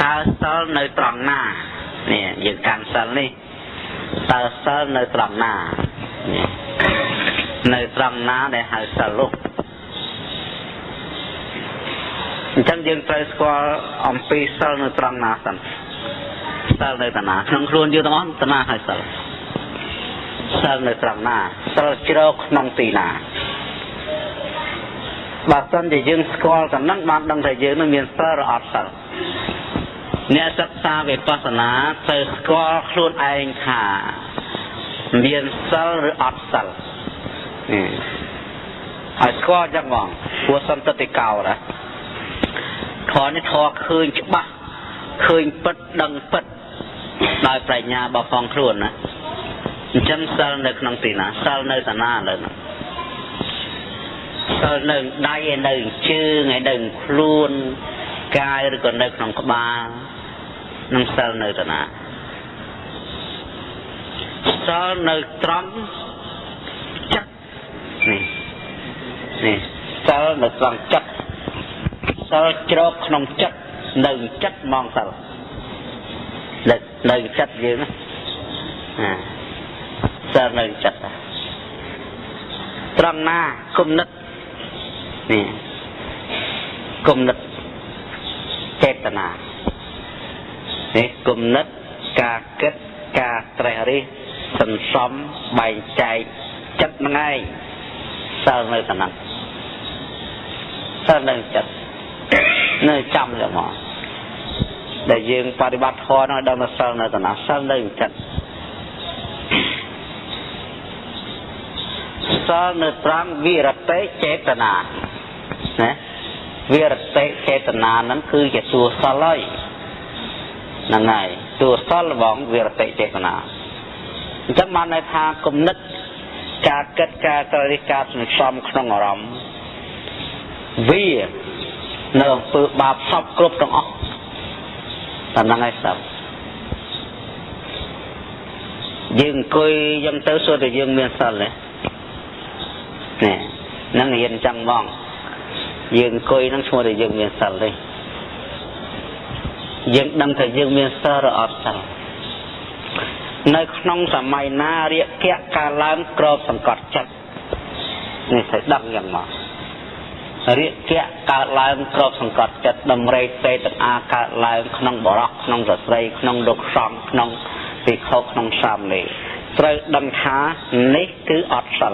tao sơ nơi tròn na nè dừng càng sơ đi tao sơ nơi tròn na nơi tròn na để hai sơ lúc chẳng dừng tới qua ông pi sơ nơi tròn na sẵn sơ nơi tròn na không luôn như đó tròn na hai sơ sơ nơi tròn na sơ chiro nông tì na bà sân thì dừng qua cả năng bạn đang thấy dừng nó miền sơ rồi ọt sơ nè sắp xa về Pasana từ qua luôn anh thả miền sơ rồi ọt sơ hỏi qua chắc vòng của sân tất tì cao đó thó như thó khơi chứ bác khơi bất đăng bất đòi phải nhà bà phòng luôn á chân sơ nơi nông tì nà sơ nơi tà na lên sơ nơi đáy nơi chư ngày đừng luôn cai rồi còn nơi nông có ba nông sơ nơi tà na sơ nơi trống chắc nè sơ nơi trống chắc sơ chốt nông chắc nơi chắc mong sơ nơi chắc dữ đó sơ nơi chắc trống na cung nít nè cung nítចេតនានេះគំនិតការគិតការត្រេះរិះសន្សំបែងចែកចិត្តហ្នឹងឯងសិលនៅតំណឹងសិលនៅចិត្តនៅចាំទៅមកដែលយើងបប្រតិបត្តិធម៌នោះដល់មកសិលនៅតំណឹងសិលនៅចិត្តសិលនៅត្រង់វិរតិចេតនាណាវិរតិចេតនាហ្នឹងគឺជាសួរសិលហើយហ្នឹងហើយសួរសិលរបស់វិរតិចេតនាអញ្ចឹងបានន័យថាគំនិតការគិតការត្រេះការសន្សំក្នុងអារម្មណ៍វានៅអំពើបាបសពគ្រប់ទាំងអស់តែហ្នឹងហើយសិលយើងអង្គុយយ៉ាងទៅសួរតែយើងមានសិលទេហ្នឹងរៀនអញ្ចឹងហ្មងយើងអង្គុយនឹងឈ្មោះតែយើងមានសិលទេយើងដឹងថាយើងមានសិលឬអត់សិលនៅក្នុងសម័យណារាគៈការឡើងក្របសង្កត់ចិត្តនេះត្រូវដឹងយ៉ាងមករាគៈកើតឡើងក្របសង្កត់ចិត្តដំរេសេតអាកើតឡើងក្នុងបរោះក្នុងសស្រីក្នុងលោកសង្ឃក្នុងភិក្ខុក្នុងសាមណេរត្រូវដឹងថានេះគឺអត់សិល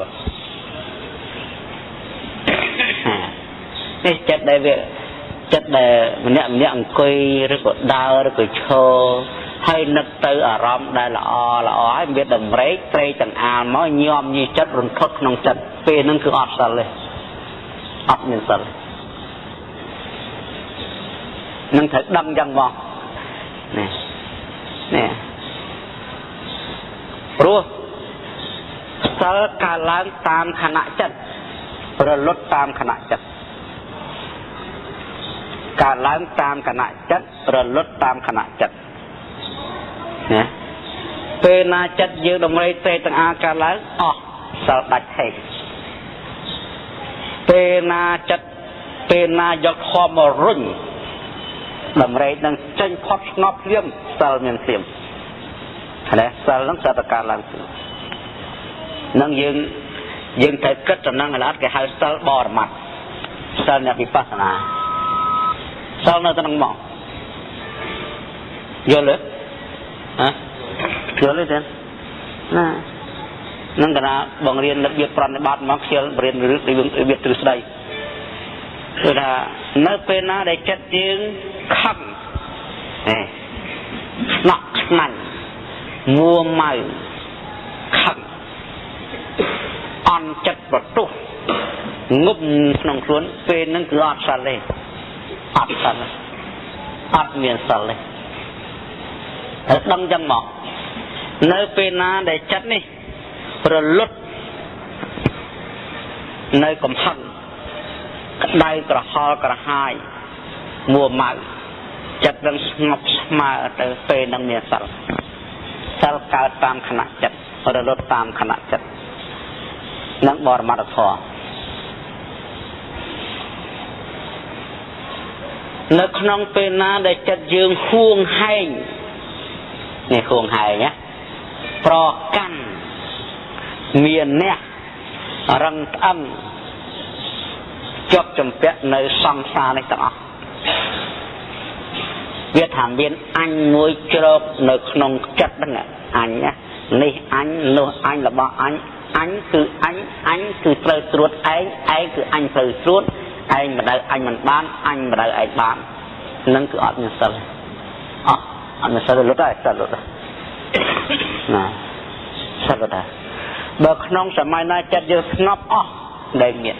នេះចិត្តដែលវាចិត្តដែលម្នាក់អង្គុយឬក៏ដើរឬក៏ឈរហើយនឹកទៅអារម្មណ៍ដែលល្អហើយវាតម្រេកត្រេកទាំងអាលមកញោមញីចិត្តរន្ធត់ក្នុងចិត្តពេលហ្នឹងគឺអត់សិលទេអត់មានសិលនឹងត្រូវដឹងយ៉ាងមកនេះព្រោះសិលកើតឡើងតាមខណៈចិត្តរលត់តាមខណៈចិត្តកើតឡើងតាមគណៈចិត្តរលត់តាមគណៈចិត្តណាពេលណាចិត្តយើងដំរីទេទាំងអាកើតឡើងអស់សិលដាច់ហេតុពេលណាចិត្តពេលណាយកធម៌មករុញដំរីនឹងចេញផុតស្ងប់ភ្លាមសិលមានភ្លាមហើយសិលនឹងសតកាឡើងនឹងយើងត្រូវគិតទៅនឹងឥឡូវគេហៅសិលបរមត្តសិលអ្នកវិបស្សនាសិលនៅទៅនឹងមកយល់ទេយល់ទេណានឹងកណាបងរៀនរបៀបប្រតិបត្តិមកខ្ជិលរៀនរបៀបទ្រឹស្ដីគឺថានៅពេលណាដែលចិត្តយើងខឹងស្នក់ស្នាញ់មួម៉ៅខឹងអន់ចិត្តប្រទុះងប់ក្នុងខ្លួនពេលហ្នឹងគឺអត់សិលទេអត់សិលអត់មានសិលទេតែដឹងចឹងមកនៅពេលណាដែលចិត្តនេះរលត់នៅកំហឹងក្តៅក្រហល់ក្រហាយមួម៉ៅចិត្តនឹងស្ងប់ស្មើទៅពេលនឹងមានសិលកើតតាមខណៈចិត្តរលត់តាមខណៈចិត្តនឹងបរមត្ថធម៌ នៅក្នុងពេលណាដែលចិត្តយើងហួងហែងនេះហួងហែងណាប្រកាន់មានអ្នករឹងត្អឹងជាប់ចម្ពាក់នៅសង្សារនេះទាំងអស់វាថាមានអញមួយជ្រកនៅក្នុងចិត្តហ្នឹងអញណានេះអញនោះអញរបស់អញអញគឺអញគឺត្រូវត្រួតឯងគឺអញត្រូវត្រួតឯងមិនដៅអញមិនបានអញមិនដៅឯងបាននឹងគឺអត់មានសិលអត់មានសិលលុតដែរសិលលុតដែរណាសិលលុតដែរបើក្នុងសម័យណាចិត្តយើងស្ងប់អស់ដែលមាន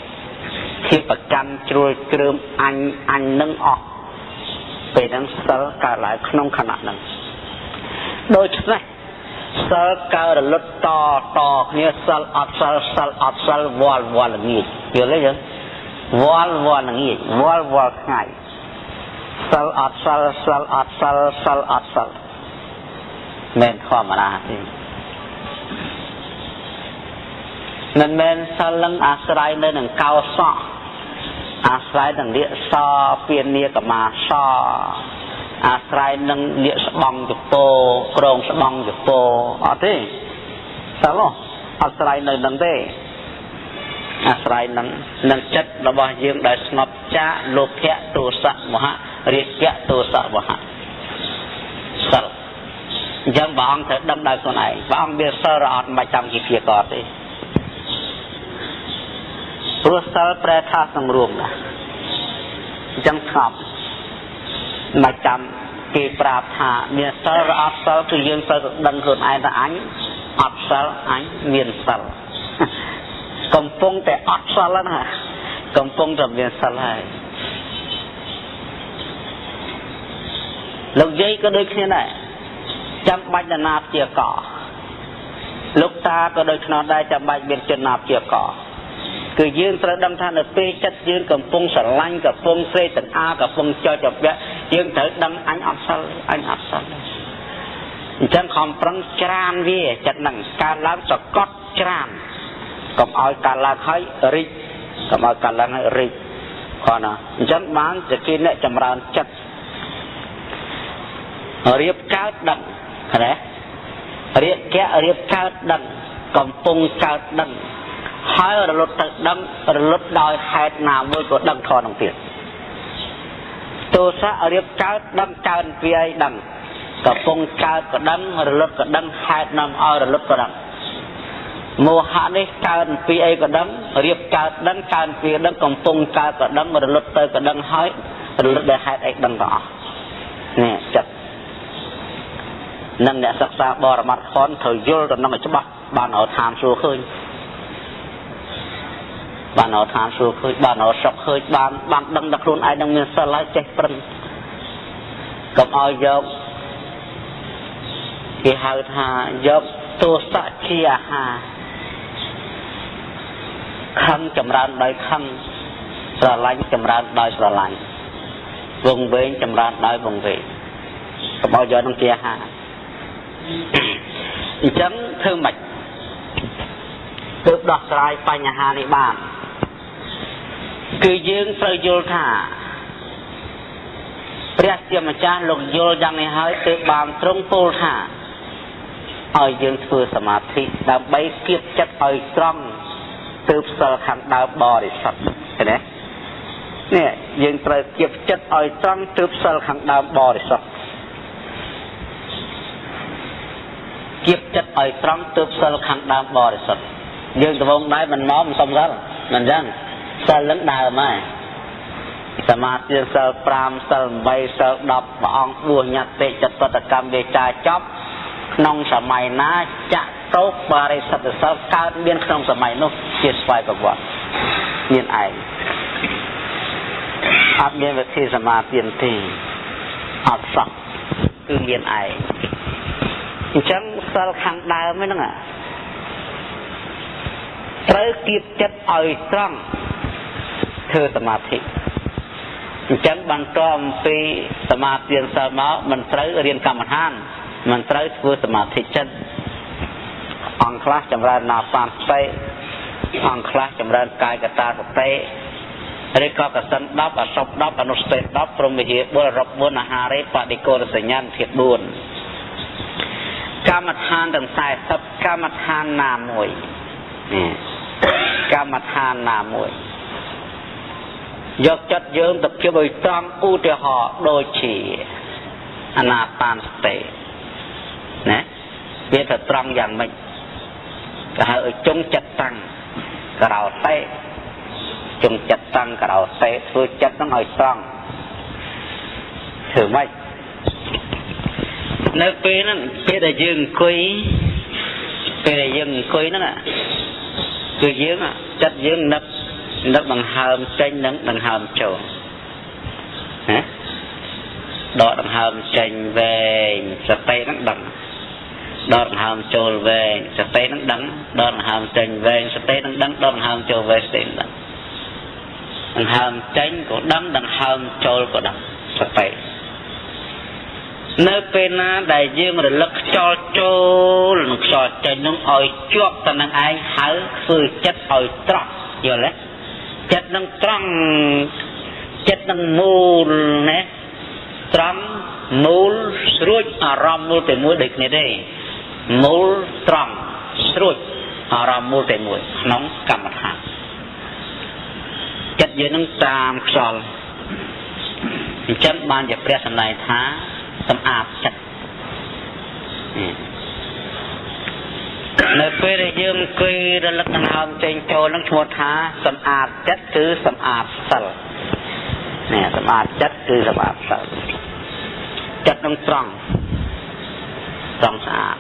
ជាប្រកាន់ជ្រួលគ្រើមអញនឹងអស់ពេលហ្នឹងសិលកើតឡើងក្នុងខណៈហ្នឹងដូច្នេះសិលកើរលត់តគ្នាសិលអត់សិលសិលអត់សិលវល់ល្ងាចយល់ទេយើងវល់ល្ងាចវល់ថ្ងៃសិលអត់សិលសិលអត់សិលសិលអត់សិលមិនធម្មតាទេមិនមែនសិលនឹងអាស្រ័យនៅនឹងកោសៈអាស្រ័យនឹងលាកសពានាកមាសអាស្រ័យនឹងលាកស្បង់ចពោក្រងស្បង់ចពោអត់ទេសិលអត់ស្រ័យនៅនឹងទេអាស្រ័យនឹងចិត្តរបស់យើងដែលស្ងប់ចាកលោភៈទោសៈមហៈរាគៈទោសៈមហៈសិលអញ្ចឹងព្រះអង្គត្រូវដឹងដោយខ្លួនឯងព្រះអង្គមានសិលរអត់មិនចាំជាព្យាករទេព្រោះសិលប្រែថាសង្រួមណាអញ្ចឹងស្ងប់មិនចាំគេប្រាប់ថាមានសិលរអត់សិលគឺយើងត្រូវដឹងខ្លួនឯងថាអញអត់សិលអញមានសិលកំពុងតែអត់សិលណាកំពុងតែមានសិលហើយលោកយាយក៏ដូចគ្នាដែរចាំបាច់ណាព្យាករលោកតាក៏ដូចគ្នាដែរចាំបាច់មានជនណាព្យាករគឺយើងត្រូវដឹងថានៅពេលចិត្តយើងកំពុងស្រឡាញ់កំពុងស្រេកតង្អាកំពុងចោចចពាក់យើងត្រូវដឹងអញអត់សិលអញអត់សិលអញ្ចឹងខំប្រឹងច្រានវាចិត្តហ្នឹងកើតឡើងសកត់ច្រានកុំឲ្យកើតឡើងហើយរីកកុំឲ្យកើតឡើងហើយរីកគាត់ណាអញ្ចឹងបានជាគេអ្នកចម្រើនចិត្តរៀបកើតដឹងណារៀបកើតដឹងកំពុងកើតដឹងហើយរលត់ទៅដឹងរលត់ដោយហេតុណាមួយក៏ដឹងធរនឹងទៀតទោសៈរៀបកើតដឹងកើតពីអីដឹងកំពុងកើតក៏ដឹងរលត់ក៏ដឹងហេតុនាំឲ្យរលត់ក៏ដឹងមោហៈនេះកើតពីអីក៏ដឹងរៀបកើតដឹងកើតពីដឹងកំពុងកើតក៏ដឹងរលត់ទៅក៏ដឹងហើយរលត់ដោយហេតុអីដឹងទាំងអស់នេះចិត្តនឹងអ្នកសិក្សាបរមត្ថខនត្រូវយល់ទៅនឹងឲ្យច្បាស់បានឲ្យឋានសួគ៌ឃើញបានឲ្យឋានសួគ៌ឃើញបានឲ្យសុខឃើញបានដឹងដល់ខ្លួនឯងនឹងមានសិលហើយចេះប្រឹងកុំឲ្យយកគេហៅថាយកទោសៈជាអាហារខឹងចម្រើនដោយខឹងស្រឡាញ់ចម្រើនដោយស្រឡាញ់វងវែងចម្រើនដោយវងវែងកុំឲ្យយកនឹងជាអាហារអញ្ចឹងធ្វើម៉េចទើបដោះស្រាយបញ្ហានេះបានគឺយើងត្រូវយល់ថាព្រះជាម្ចាស់លោកយល់យ៉ាងនេះហើយទើបបានទ្រង់ពោលថាឲ្យយើងធ្វើសមាធិដើម្បីគៀបចិត្តឲ្យត្រង់ទើបសិលខាងដើមបរិសុទ្ធឃើញទេនេះយើងត្រូវគៀបចិត្តឲ្យត្រង់ទើបសិលខាងដើមបរិសុទ្ធគៀបចិត្តឲ្យត្រង់ទើបសិលខាងដើមបរិសុទ្ធយើងដំងដែរមិនមកមិនសុំសិលមិនចឹងសិលនឹងដើមហើយសមាធិសិល5សិល8សិល10ព្រះអង្គបួសញត្តិចតុតកម្មវាចាចប់ក្នុងសម័យណាចាក់តោបរិសុទ្ធសិលកើតមានក្នុងសម័យនោះជាស្វ័យប្រវត្តិមានឯងអត់មានវិធីសមាធិទេអត់សោះគឺមានឯងអញ្ចឹងសិលខាងដើមហ្នឹងត្រូវគៀបចិត្តឲ្យត្រង់ធ្វើសមាធិអញ្ចឹងបន្តអំពីសមាធិសិលមកមិនត្រូវរៀនកម្មដ្ឋានមិនត្រូវធ្វើសមាធិចិត្តអង្គខ្លះចម្រើនណាបានសតិអង្គខ្លះចម្រើនកាយកតាសតិ ឬក៏កសិន10អសព10អនុស្ទេ10ព្រមវិហារបុររព4អាហារេបដិកោរសញ្ញាណធាតុ4កម្មដ្ឋានទាំង40កម្មដ្ឋានណាមួយកម្មដ្ឋានណាមួយយកចិត្តយើងទៅគិតឲ្យត្រង់ឧទាហរណ៍ដូចជាអាណាបានសតិណាវាទៅត្រង់យ៉ាងម៉េចគេហៅឲ្យចុងចិត្តតាំងក្រោតេចុងចិត្តតាំងក្រោតេធ្វើចិត្តនឹងឲ្យត្រង់ធ្វើម៉េចនៅពេលហ្នឹងពេលដែលយើងអង្គុយហ្នឹងគឺយើងចិត្តយើងនឹកដង្ហើមចេញនិងដង្ហើមចូលណាដកដង្ហើមចេញវែងសតិហ្នឹងដឹងដកដង្ហើមចូលវែងសតិហ្នឹងដឹងដកដង្ហើមចេញវែងសតិហ្នឹងដឹងដកដង្ហើមចូលវែងសតិហ្នឹងដឹងដង្ហើមចេញក៏ដឹងដង្ហើមចូលក៏ដឹងសតិនៅពេលណាដែលយើងរលឹកខ្យល់ចូលនិងខ្យល់ចេញនឹងឲ្យជាប់ទៅនឹងឯងហៅធ្វើចិត្តឲ្យត្រង់យល់ទេចិត្តនឹងត្រង់ចិត្តនឹងមូលណាត្រង់មូលស្រួចអារម្មណ៍មូលតែមួយដូចគ្នាទេមូលត្រង់ស្រួចអារម្មណ៍មូលតែមួយក្នុងកម្មដ្ឋានចិត្តយើងនឹងតាមខ្យល់អញ្ចឹងបានជាព្រះសម្ដែងថាសម្អាតចិត្តនៅពេលដែលយើងអង្គុយរលឹកដង្ហើមចេញចូលនឹងឈ្មោះថាសម្អាតចិត្តគឺសម្អាតសិលនេះសម្អាតចិត្តគឺសម្អាតសិលចិត្តនឹងត្រង់ស្អាត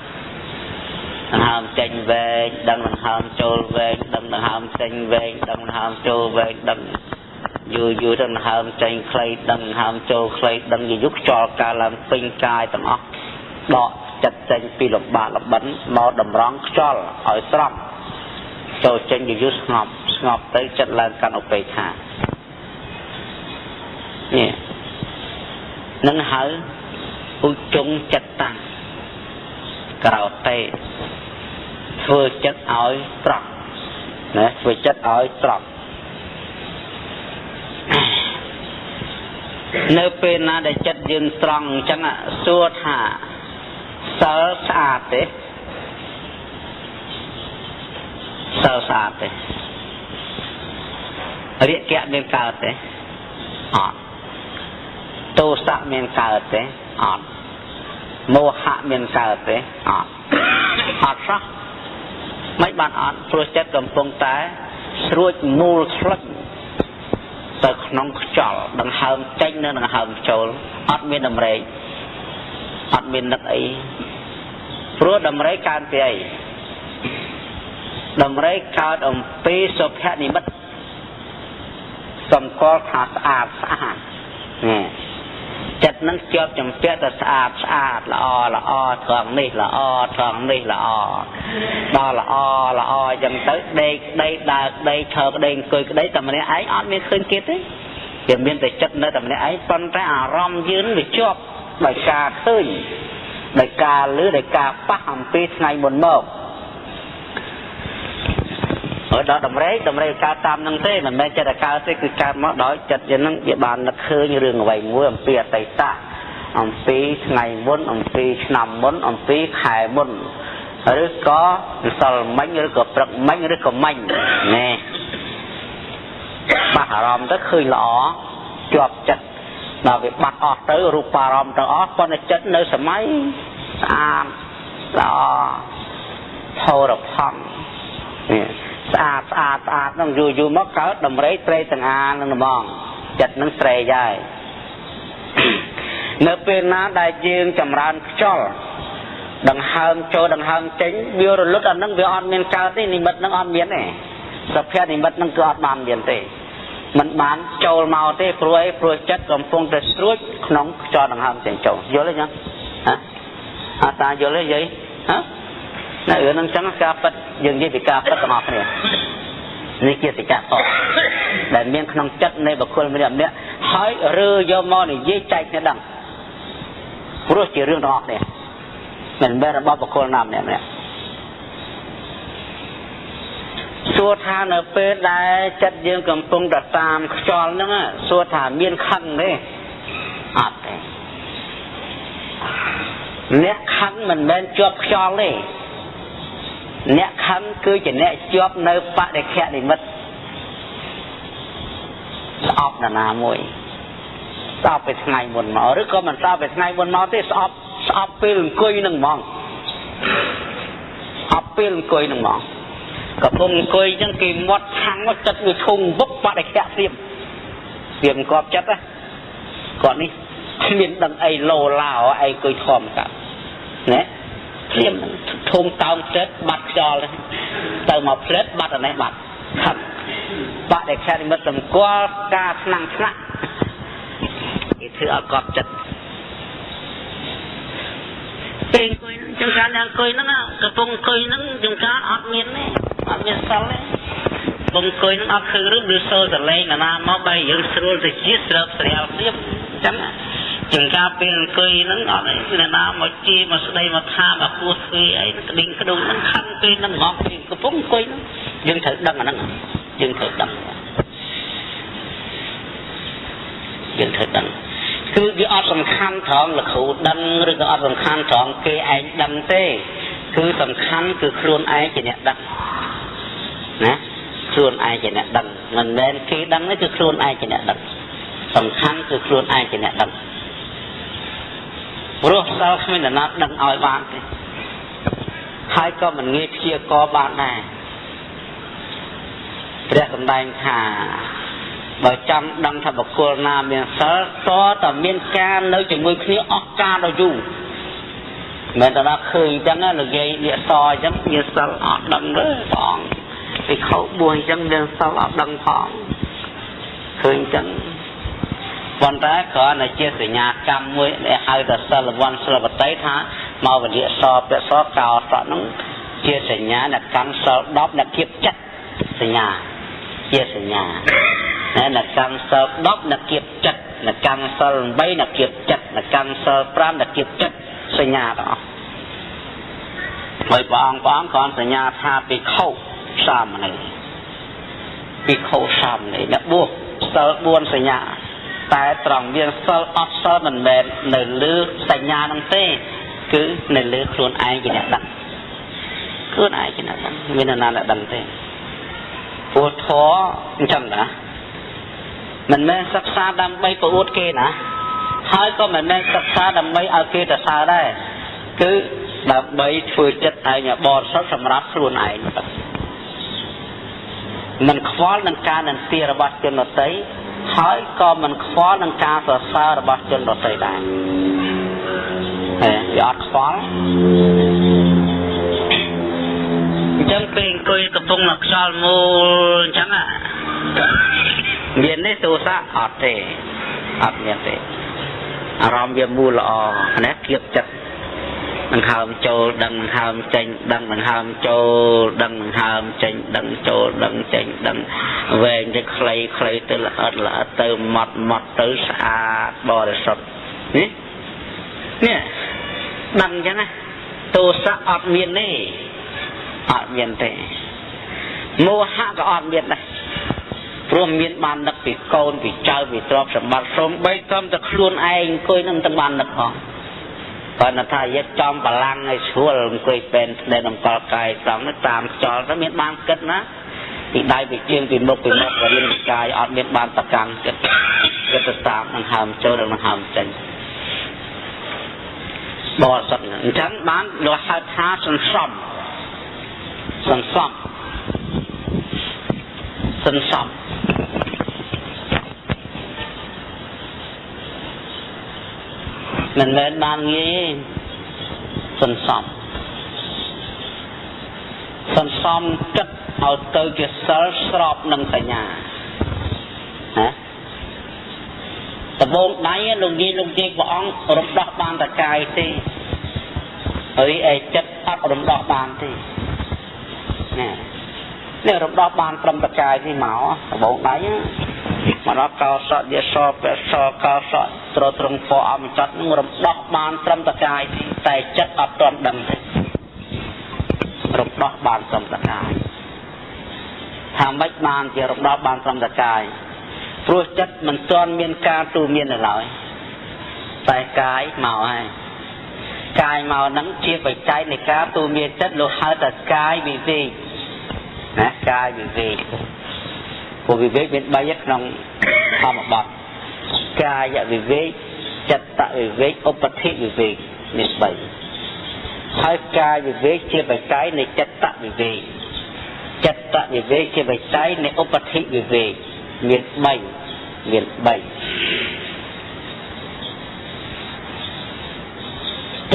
ដង្ហើមចេញវែងដឹងដង្ហើមចូលវែងដឹងដង្ហើមចេញវែងដឹងដង្ហើមចូលវែងដឹងយូរទៅដង្ហើមចេញខ្លីដឹងដង្ហើមចូលខ្លីដឹងយូរខ្យល់កាលឡើងពេញកាយទាំងអស់ដកចិត្តចេញពីលំបាកលំបិនមកតម្រង់ខ្យល់ឲ្យត្រង់ចូលចេញយូរស្ងប់ទៅចិត្តឡើងកាន់ឧបេក្ខានេះនឹងហៅឧជុងចិត្តតាំងក្រោតេធ្វើចិត្តឲ្យត្រង់ណាធ្វើចិត្តឲ្យត្រង់នៅពេលណាដែលចិត្តយើងត្រង់អញ្ចឹងសួរថាសិលស្អាតទេសិលស្អាតទេរាគៈមានកើតទេអត់ទោសៈមានកើតទេអត់មោហៈមានកើតទេអត់សោះមិនបានអត់ព្រោះចិត្តកំពុងតែស្រួចមូលស្លឹកទៅក្នុងខ្យល់ដង្ហើមចេញនិងដង្ហើមចូលអត់មានតម្រេកអត់មាននឹកអីព្រោះតម្រេកកើតពីអីតម្រេកកើតអំពីសុភនិមិត្តសម្គាល់ថាស្អាតនេះចិត្តនឹងជាប់ចម្ពាក់តែស្អាតល្អត្រង់នេះល្អត្រង់នេះល្អដល់ល្អអញ្ចឹងទៅដេកក្ដីដើរក្ដីឈរក្ដីអង្គុយក្ដីតែម្នាក់ឯងអត់មានឃើញទៀតទេវាមានតែចិត្តនៅតែម្នាក់ឯងប៉ុន្តែអារម្មណ៍យើងវាជាប់ដោយការឃើញដោយការឮដោយការប៉ះអំពីថ្ងៃមុនមកហើយដល់តម្រេកកើតតាមនឹងទេមិនមែនចិត្តតែកើតទេគឺកើតមកដោយចិត្តយើងនឹងវាបាននឹកឃើញរឿងអ្វីមួយអំពីអតីតអំពីថ្ងៃមុនអំពីឆ្នាំមុនអំពីខែមុនឬក៏ម្សិលមិញឬក៏ព្រឹកមិញឬក៏មិញណែបាក់អារម្មណ៍ទៅឃើញល្អជាប់ចិត្តដល់វាបាត់អស់ទៅរូបអារម្មណ៍ទាំងអស់ប៉ុន្តែចិត្តនៅសម័យស្អាតល្អផោរផង់នេះស្អាតហ្នឹងយូរមកកើតតម្រេកត្រេកទាំងអានឹងហ្មងចិត្តនឹងត្រេកហើយនៅពេលណាដែលយើងចម្រើនខ្យល់ដង្ហើមចូលដង្ហើមចេញវារលត់អានឹងវាអត់មានកើតទេនិមិត្តនឹងអត់មានទេសុភនិមិត្តនឹងគឺអត់បានមានទេមិនបានចូលមកទេព្រោះចិត្តកំពុងតែស្រួចក្នុងខ្យល់ដង្ហើមចេញចូលយល់ទេញ៉ាអាតាយល់ទេយាយហ៎នៅរឿងហ្នឹងចឹងការពិតយើងនិយាយពីការពិតទាំងអស់គ្នានេះជាសច្ចៈតដែលមានក្នុងចិត្តនៃបុគ្គលម្នាក់ហើយរើយកមកនិយាយចែកគ្នាដឹងព្រោះជារឿងទាំងអស់គ្នាមិនមែនរបស់បុគ្គលណាម្នាក់ស xua tha nợ phê đá chất dương cầm phung đặt tam cho nó xua thả miên khăn đấy ọt đấy nét khăn mình bên chụp cho đấy nét khăn cứ chỉ nét chụp nơi bạ để khẽ để mất ọp là nà mùi sao phải ngày một máu rồi có mình sao phải ngày một máu thế ọp phê lưng côi nâng mong ọp phê lưng côi nâng mongกับพงเคยจังกีมดทั้งว่าจัดอยู่ทุ่งบุ๊บปะได้แค่เสียมกอบจัดนะก่อนนี้มีดังไอโลลาวไอเคยทอมกับเนี่ยเสียมทุ่งเตาเซ็ตบัดจอเลยเติมมาเพลสบัดอะไรบัดครับปะได้แค่นี้มันสมกว่ากาหนังหนักอีถือเอากอบจัดเป็นเคยจังการยังเคยนั่งอ่ะกับพงเคยนั่งจังการอัดเมียนเนี่ยอัดเมียนสั่งเลยพงเคยนั่งอัดคือรู้ดูโซ่แต่เลยนะนะมาไปยังสรุปจะชี้สรุปเสียเรียบจังจังการเป็นเคยนั่งอัดเลยนะมาจี้มาแสดงมาท่ามาพูดคุยไอ้ดิ่งกระดูกนั่งขันเคยนั่งงอกกับพงเคยนั่งยังถือดังอันนั้นยังถือดังยังถือดังคือcáiอดสำคัญท้องหลักหูดังหรือก็อดสำคัญท้องเกยไอดังเต้คือสำคัญคือครูนไอจะเนี่ยดังนะครูนไอจะเนี่ยดังเงินเดือนคือดังนี่คือครูนไอจะเนี่ยดังสำคัญคือครูนไอจะเนี่ยดังรู้เราไม่ได้นัดดังเอาบ้านเลยให้ก็มันเงี้ยเที่ยวก็บ้านได้เรียกกันได้ค่ะbởi trong đăng thập cô na miền sơ to tầm miền can nơi chừng người kia óc ca đâu dù mình ta đã khơi chẳng là gây địa so chẳng như sơ ọt đăng đó còn thì khẩu buồn chẳng miền sơ ọt đăng còn khơi chẳngวันแรกก็ในเจี๊ยบญากรรมมวยในไฮแต่สลับวันสลับไตท่ามาวันเดียสอบแต่สอบเก่าตอนนั้นเจี๊ยบญาในการสอบดอบในเก็บจัดสัญญาเจี๊ยบญานั่นการสอบดอบในเก็บจัดในการสอบใบในเก็บจัดในการสอบปรามในเก็บจัดสัญญาต่อไว้ปองก่อนสัญญาท่าไปเข้าซ้ำเลยไปเข้าซ้ำเลยเนี่ยบวกสอบบวนสัญญาแต่ตรองเรียนโซลออฟโซลมันเป็นในเลือสัญญาณนั่งเต้คือในเลือครูนไอจีเนี่ยดังครูนไอจีเนี่ยดังมีนานๆดังเต้ปวดท้อจำนะมันไม่ศึกษาดำไปปวดเกนะท้ายก็มันไม่ศึกษาดำไปเอาเกแต่ซาได้คือดำไปฝึกจัดไอเนี่ยบอลสำรับครูนไอมันคว้าหนังการหนังเตียระบาดจนหมดใจហើយក៏មិនខ្វល់នឹងការសរសើររបស់ជនដទៃដែរវាអត់ខ្វល់អញ្ចឹងពេលអង្គុយកំពុងនៅខ្យល់មូលអញ្ចឹងមានទេទោសៈអត់ទេអត់មានទេអារម្មណ៍វាមូលល្អណាគៀបចិត្តនឹងហើមចូលដឹងនឹងហើមចេញដឹងនឹងហើមចូលដឹងនឹងហើមចេញដឹងចូលដឹងចេញដឹងវែងទៅខ្លីទៅល្អិតទៅម៉ត់ទៅស្អាតបរិសុទ្ធនេះដឹងអញ្ចឹងណាទោសៈអត់មានទេអត់មានទេមោហៈក៏អត់មានដែរព្រោះមានបាននឹកពីកូនពីចៅពីទ្រព្យសម្បត្តិសូម្បីតាមតែខ្លួនឯងអង្គុយនឹងតែបាននឹកផងបើថាយកចំបលាំងឲ្យស្រួលអង្គុយពេនដែលតម្កល់កាយត្រង់នោះតាមខ្យល់ទៅមានបានគិតណាពីដៃពីជើងពីមុខពីមាត់ក៏មានកាយអត់មានបានតកម្មគិតទៅតាមនឹងហើមចូលនឹងហើមចេញបរិសុទ្ធអញ្ចឹងបានលោកហៅថាសន្សំមិនមែនបានងាយសន្សំគិតឲ្យទៅជាសិលស្របនឹងបញ្ញាណាដំបូងដៃលោកយាយព្រះអង្គរំដោះបានតែកាយទេហើយឯចិត្តអត់រំដោះបានទេនេះរំដោះបានត្រឹមតែកាយនេះមកដំបូងដៃមកដល់កោសៈយសោពសោកោសៈត្រត្រង់ពោអមចត់នឹងរំដោះបានត្រឹមតែកាយតែចិត្តអត់ទាន់ដឹងទេរំដោះបានត្រឹមតែកាយ tham bách banជារំដោះបានត្រឹមតែកាយព្រោះចិត្តមិនទាន់មានការទូមាននៅឡើយតែកាយមកហើយកាយមកហ្នឹងជាបច្ច័យនៃការទូមានចិត្តលោកហៅថាកាយវិវេកណាកាយវិវេកព្រោះវិវេកមាន3ក្នុងធម្មបទកាយវិវេកចិត្តវិវេកឧបធិវិវេកមាន3ហើយកាយវិវេកជាបច្ច័យនៃចិត្តវិវេកចិត្តវិវេកជាបច្ច័យនៃឧបធិវិវេកមាន3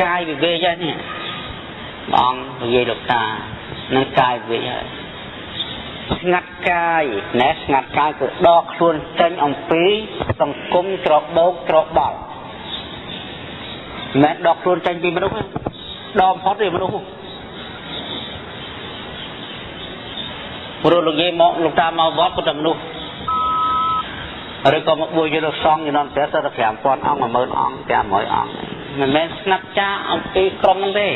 កាយវិវេកហ្នឹងបងនិយាយលោកតានឹងកាយវិវេកហើយស្ងាត់កាយណែស្ងាត់កាយគឺដកខ្លួនចេញអំពីសង្គមច្របោកច្របល់មិនដកខ្លួនចេញពីមនុស្សដកផុតពីមនុស្សព្រោះលោកយាយមកលោកតាមកវត្តពុទ្ធមនុស្សឬក៏មកបួសយកលោកសង្ឃជំនាន់ព្រះសិត 5,000 អង្គ 10000 អង្គ 500 អង្គមិនមែនស្ងាត់ចាអំពីក្រុមហ្នឹងទេ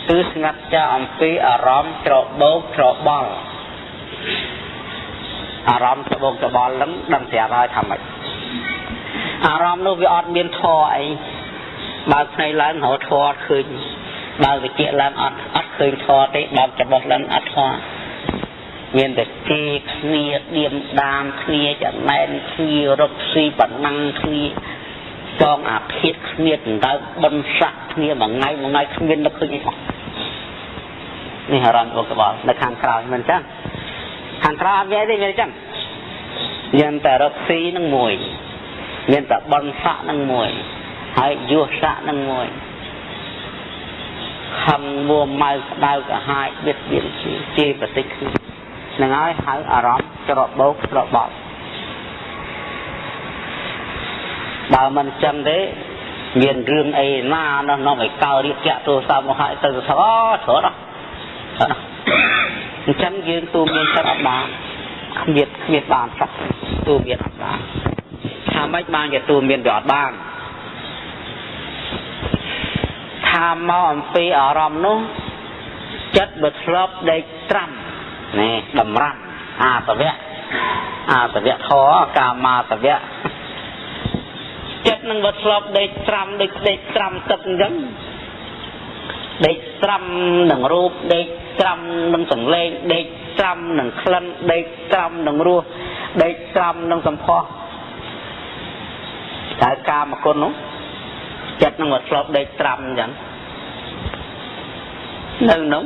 គឺស្ងាត់ចាអំពីអារម្មណ៍ច្របោកច្របល់អារម្មណ៍ច្របោកច្របល់ហ្នឹងដឹងស្រាប់ហើយថាម៉េចអារម្មណ៍នោះវាអត់មានធម៌អីបើផ្នែកឡើងរកធម៌ឃើញបើវិជ្ជាឡើងអត់ឃើញធម៌ទេបើច្របោះឡើងអត់ធម៌មានតែគេគ្នាឌៀមដាមគ្នាចំណែនគ្នារកស៊ីបណ្ណឹងគ្នាចងអាភិតគ្នាដណ្ដើមបិណ្ឌស័កគ្នាមួយថ្ងៃគ្មាននឹកឃើញអីផងនេះអារម្មណ៍របស់ក្បាលនៅខាងក្រោយមិនចឹងខាងក្រោយអត់មានទេមានចឹងមានតែរកស៊ីនឹងមួយមានតែបិណ្ឌស័កនឹងមួយហើយយោស័កនឹងមួយខំមួម៉ៅក្តៅកាហាយបៀតបៀនជាប្រតិគ្នានឹងហើយហៅអារម្មណ៍ច្របោកច្របល់បើមិនចឹងទេមានរឿងអីណានោះនាំឲ្យកើរៀបចាក់ទូរស័ព្ទមកហើយទៅថាអូច្រើនអញ្ចឹងយើងទូមានចិត្តអត់បានគ្មានបានសោះទូមានអត់បានថាម៉េចបានជាទូមានវាអត់បានថាមកអំពីអារម្មណ៍នោះចិត្តបើធ្លាប់ដេកត្រាំនេះតម្រាំអាតវៈធរកាមាតវៈចិត្តនឹងវាធ្លាប់ដេកត្រាំដូចដេកត្រាំទឹកអញ្ចឹងដេកត្រាំនឹងរូបដេកត្រាំនឹងសង្ឡេងដេកត្រាំនឹងក្លិនដេកត្រាំនឹងរសដេកត្រាំនឹងសម្ផស្សតែកាមគុណនោះចិត្តនឹងវាធ្លាប់ដេកត្រាំអញ្ចឹងនៅនោះ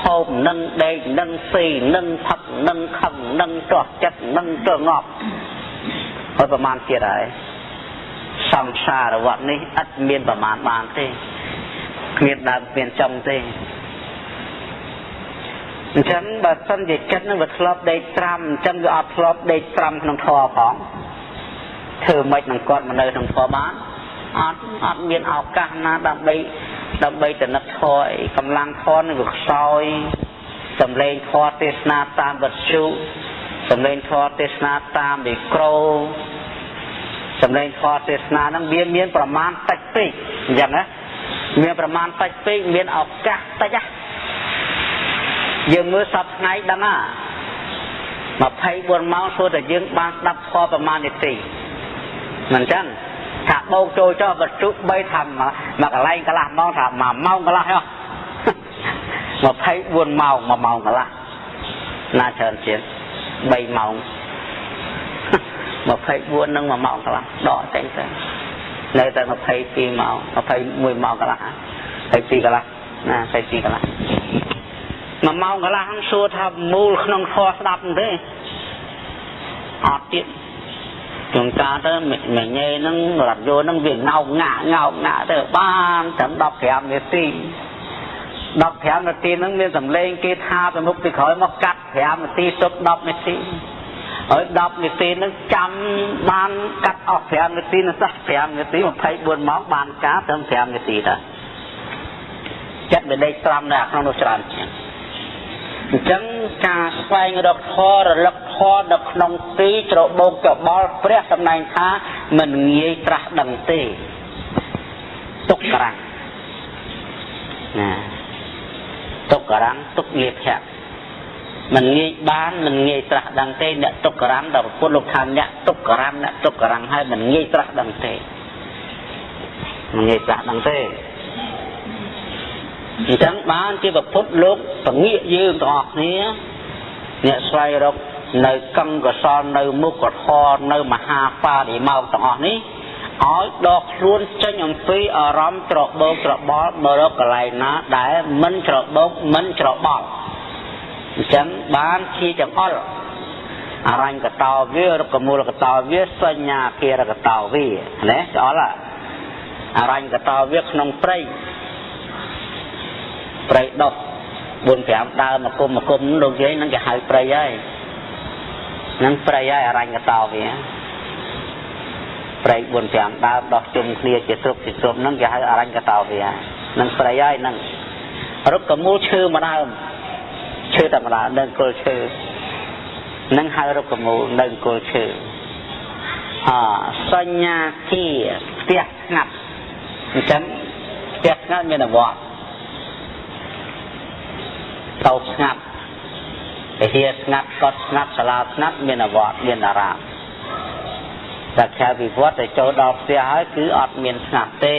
ហូបនឹងដេកនឹងស៊ីនឹងផឹកនឹងខឹងនឹងទាស់ចិត្តនឹងត្រងប់ហើយប្រមាណទៀតហើយសង្សារវដ្តនេះអត់មានប្រមាណបានទេគ្មានដើមគ្មានចុងទេអញ្ចឹងបើសិនជាចិត្តនឹងវាធ្លាប់ដេកត្រាំអញ្ចឹងវាអត់ធ្លាប់ដេកត្រាំក្នុងធម៌ផងធ្វើម៉េចនឹងគាត់មកនៅក្នុងធម៌បានអត់មានឱកាសណាដើម្បីទៅនឹកធម៌អីកម្លាំងធម៌នឹងវាខ្សោយសំឡេងធម៌ទេសនាតាមវិទ្យុសំឡេងធម៌ទេសនាតាមមីក្រូសំឡេងធម៌ទេសនាហ្នឹងវាមានប្រមាណតិចពេកអញ្ចឹងណាមានប្រមាណតិចពេកមានឱកាសតិចយើងមើលសពថ្ងៃដឹងណា24ម៉ោងធ្វើតែយើងបានស្ដាប់ធម៌ប្រមាណនាទីមិនអញ្ចឹងថាបោកចូលចោលបទុ3ថាមកកន្លែងកន្លះម៉ោងថា1ម៉ោងកន្លះហ៎24ម៉ោង1ម៉ោងកន្លះណាច្រើនជាង3ម៉ោង24នឹង1ម៉ោងកន្លះដកចេញទៅនៅតែ22ម៉ោង21ម៉ោងកន្លះ22កន្លះណា22កន្លះ1ម៉ោងកន្លះហ្នឹងសួរថាមូលក្នុងធម៌ស្ដាប់ទេអត់ទៀតជួនកាលទៅមញ៉េហ្នឹងរត់យោហ្នឹងវាងោកងាក់ទៅបានត្រឹម15នាទី15នាទីហ្នឹងមានសម្លេងគេថាទៅមុខពីក្រោយមកកាត់5នាទីទុក10នាទីហើយ10នាទីហ្នឹងចាំបានកាត់អស់5នាទីនោះសោះ5នាទី24ម៉ោងបានការត្រឹម5នាទីតាចិត្តវាដេកត្រាំនៅក្នុងនោះច្រើនជាងអញ្ចឹងការស្វែងរកធម៌រលឹកធម៌នៅក្នុងទីច្របូកច្របល់ព្រះសម្ដែងថាមិនងាយត្រាស់ដឹងទេទុក្ខរាំងណាទុក្ខរាំងទុក្ខលាភៈ mình nghe bán mình nghe tra đăng tê nè tục rắn đầu phút lục tham nè tục rắn hay mình nghe tra đăng tê mình nghe tra đăng tê chẳng bán chỉ một phút lúc và nghĩa dương tọt nhé nè xoay rộng nơi căng của son nơi mục của kho nơi mà ha pha để màu tọt ní ói đọt luôn cho nhầm phi ở rõm trọ bó bờ đó cái này nó đã mình trọ bốc mình trọ bỏ chẳng bán khi chẳng ói ranh cái tàu viết cái mua là cái tàu viết sân nhà kia là cái tàu viết đấy đó là ranh cái tàu viết nông prey độc buồn phèm đau mà cung đồ giấy nó cái hai prey ấy nâng prey ấy ranh cái tàu viết prey buồn phèm đau đọt chung kia chỉ sụp nâng cái hai ranh cái tàu viết nâng prey ấy nâng rút cái mua chư mà đau chư tầm là nâng cô chư nâng hai rút cái mua nâng cô chư sân nhà kia tiết ngặt chấm tiết ngặt như là vọt tàu ngặt hiệt ngặt cọt ngặt salad ngặt như là vọt như là rạmแต่แค่วิวัฒน์แต่โจดอกเสียหายคืออดเมียนหนักเต้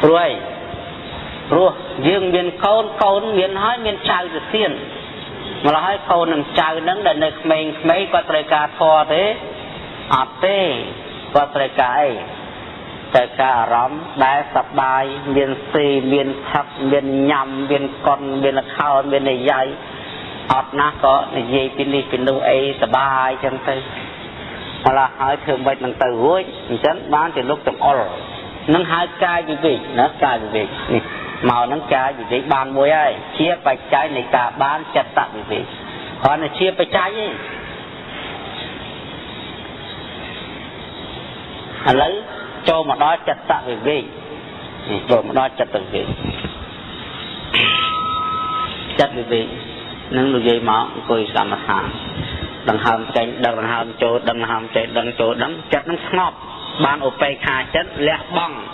รวยรัวยืงเมียนโคนเมียนให้เมียนใจจะเสียนมาเราให้โคนหนึ่งใจนั้นแต่ในเมงไม่ก็ตรกาทอเต้อดเต้ก็ตรกาตรการ้อมได้สบายเมียนซีเมียนทับเมียนยำเมียนกอนเมียนข้าวเมียนใหญ่อดนะก็ในปีนี้เป็นดูสบายจังเต้mà là hai thường bệnh bằng từ vui chấn bán thì lúc trong all nâng hai cái gì vậy nó cái gì vậy màu nâng cái gì vậy bàn môi ai chia bạch trái này cả bán chặt tặng gì vậy còn là chia bạch trái ấy lấy cho mà đó chặt tặng gì vậy rồi mà đó chặt tặng gì chặt gì vậy nâng được gì mà cười sẵn mặt hàng đằng hầm chạy đằng hầm chỗ đằng hầm chạy đằng chỗ đằng chặt nó ngọt ban ốp bay khai chất lẹ bong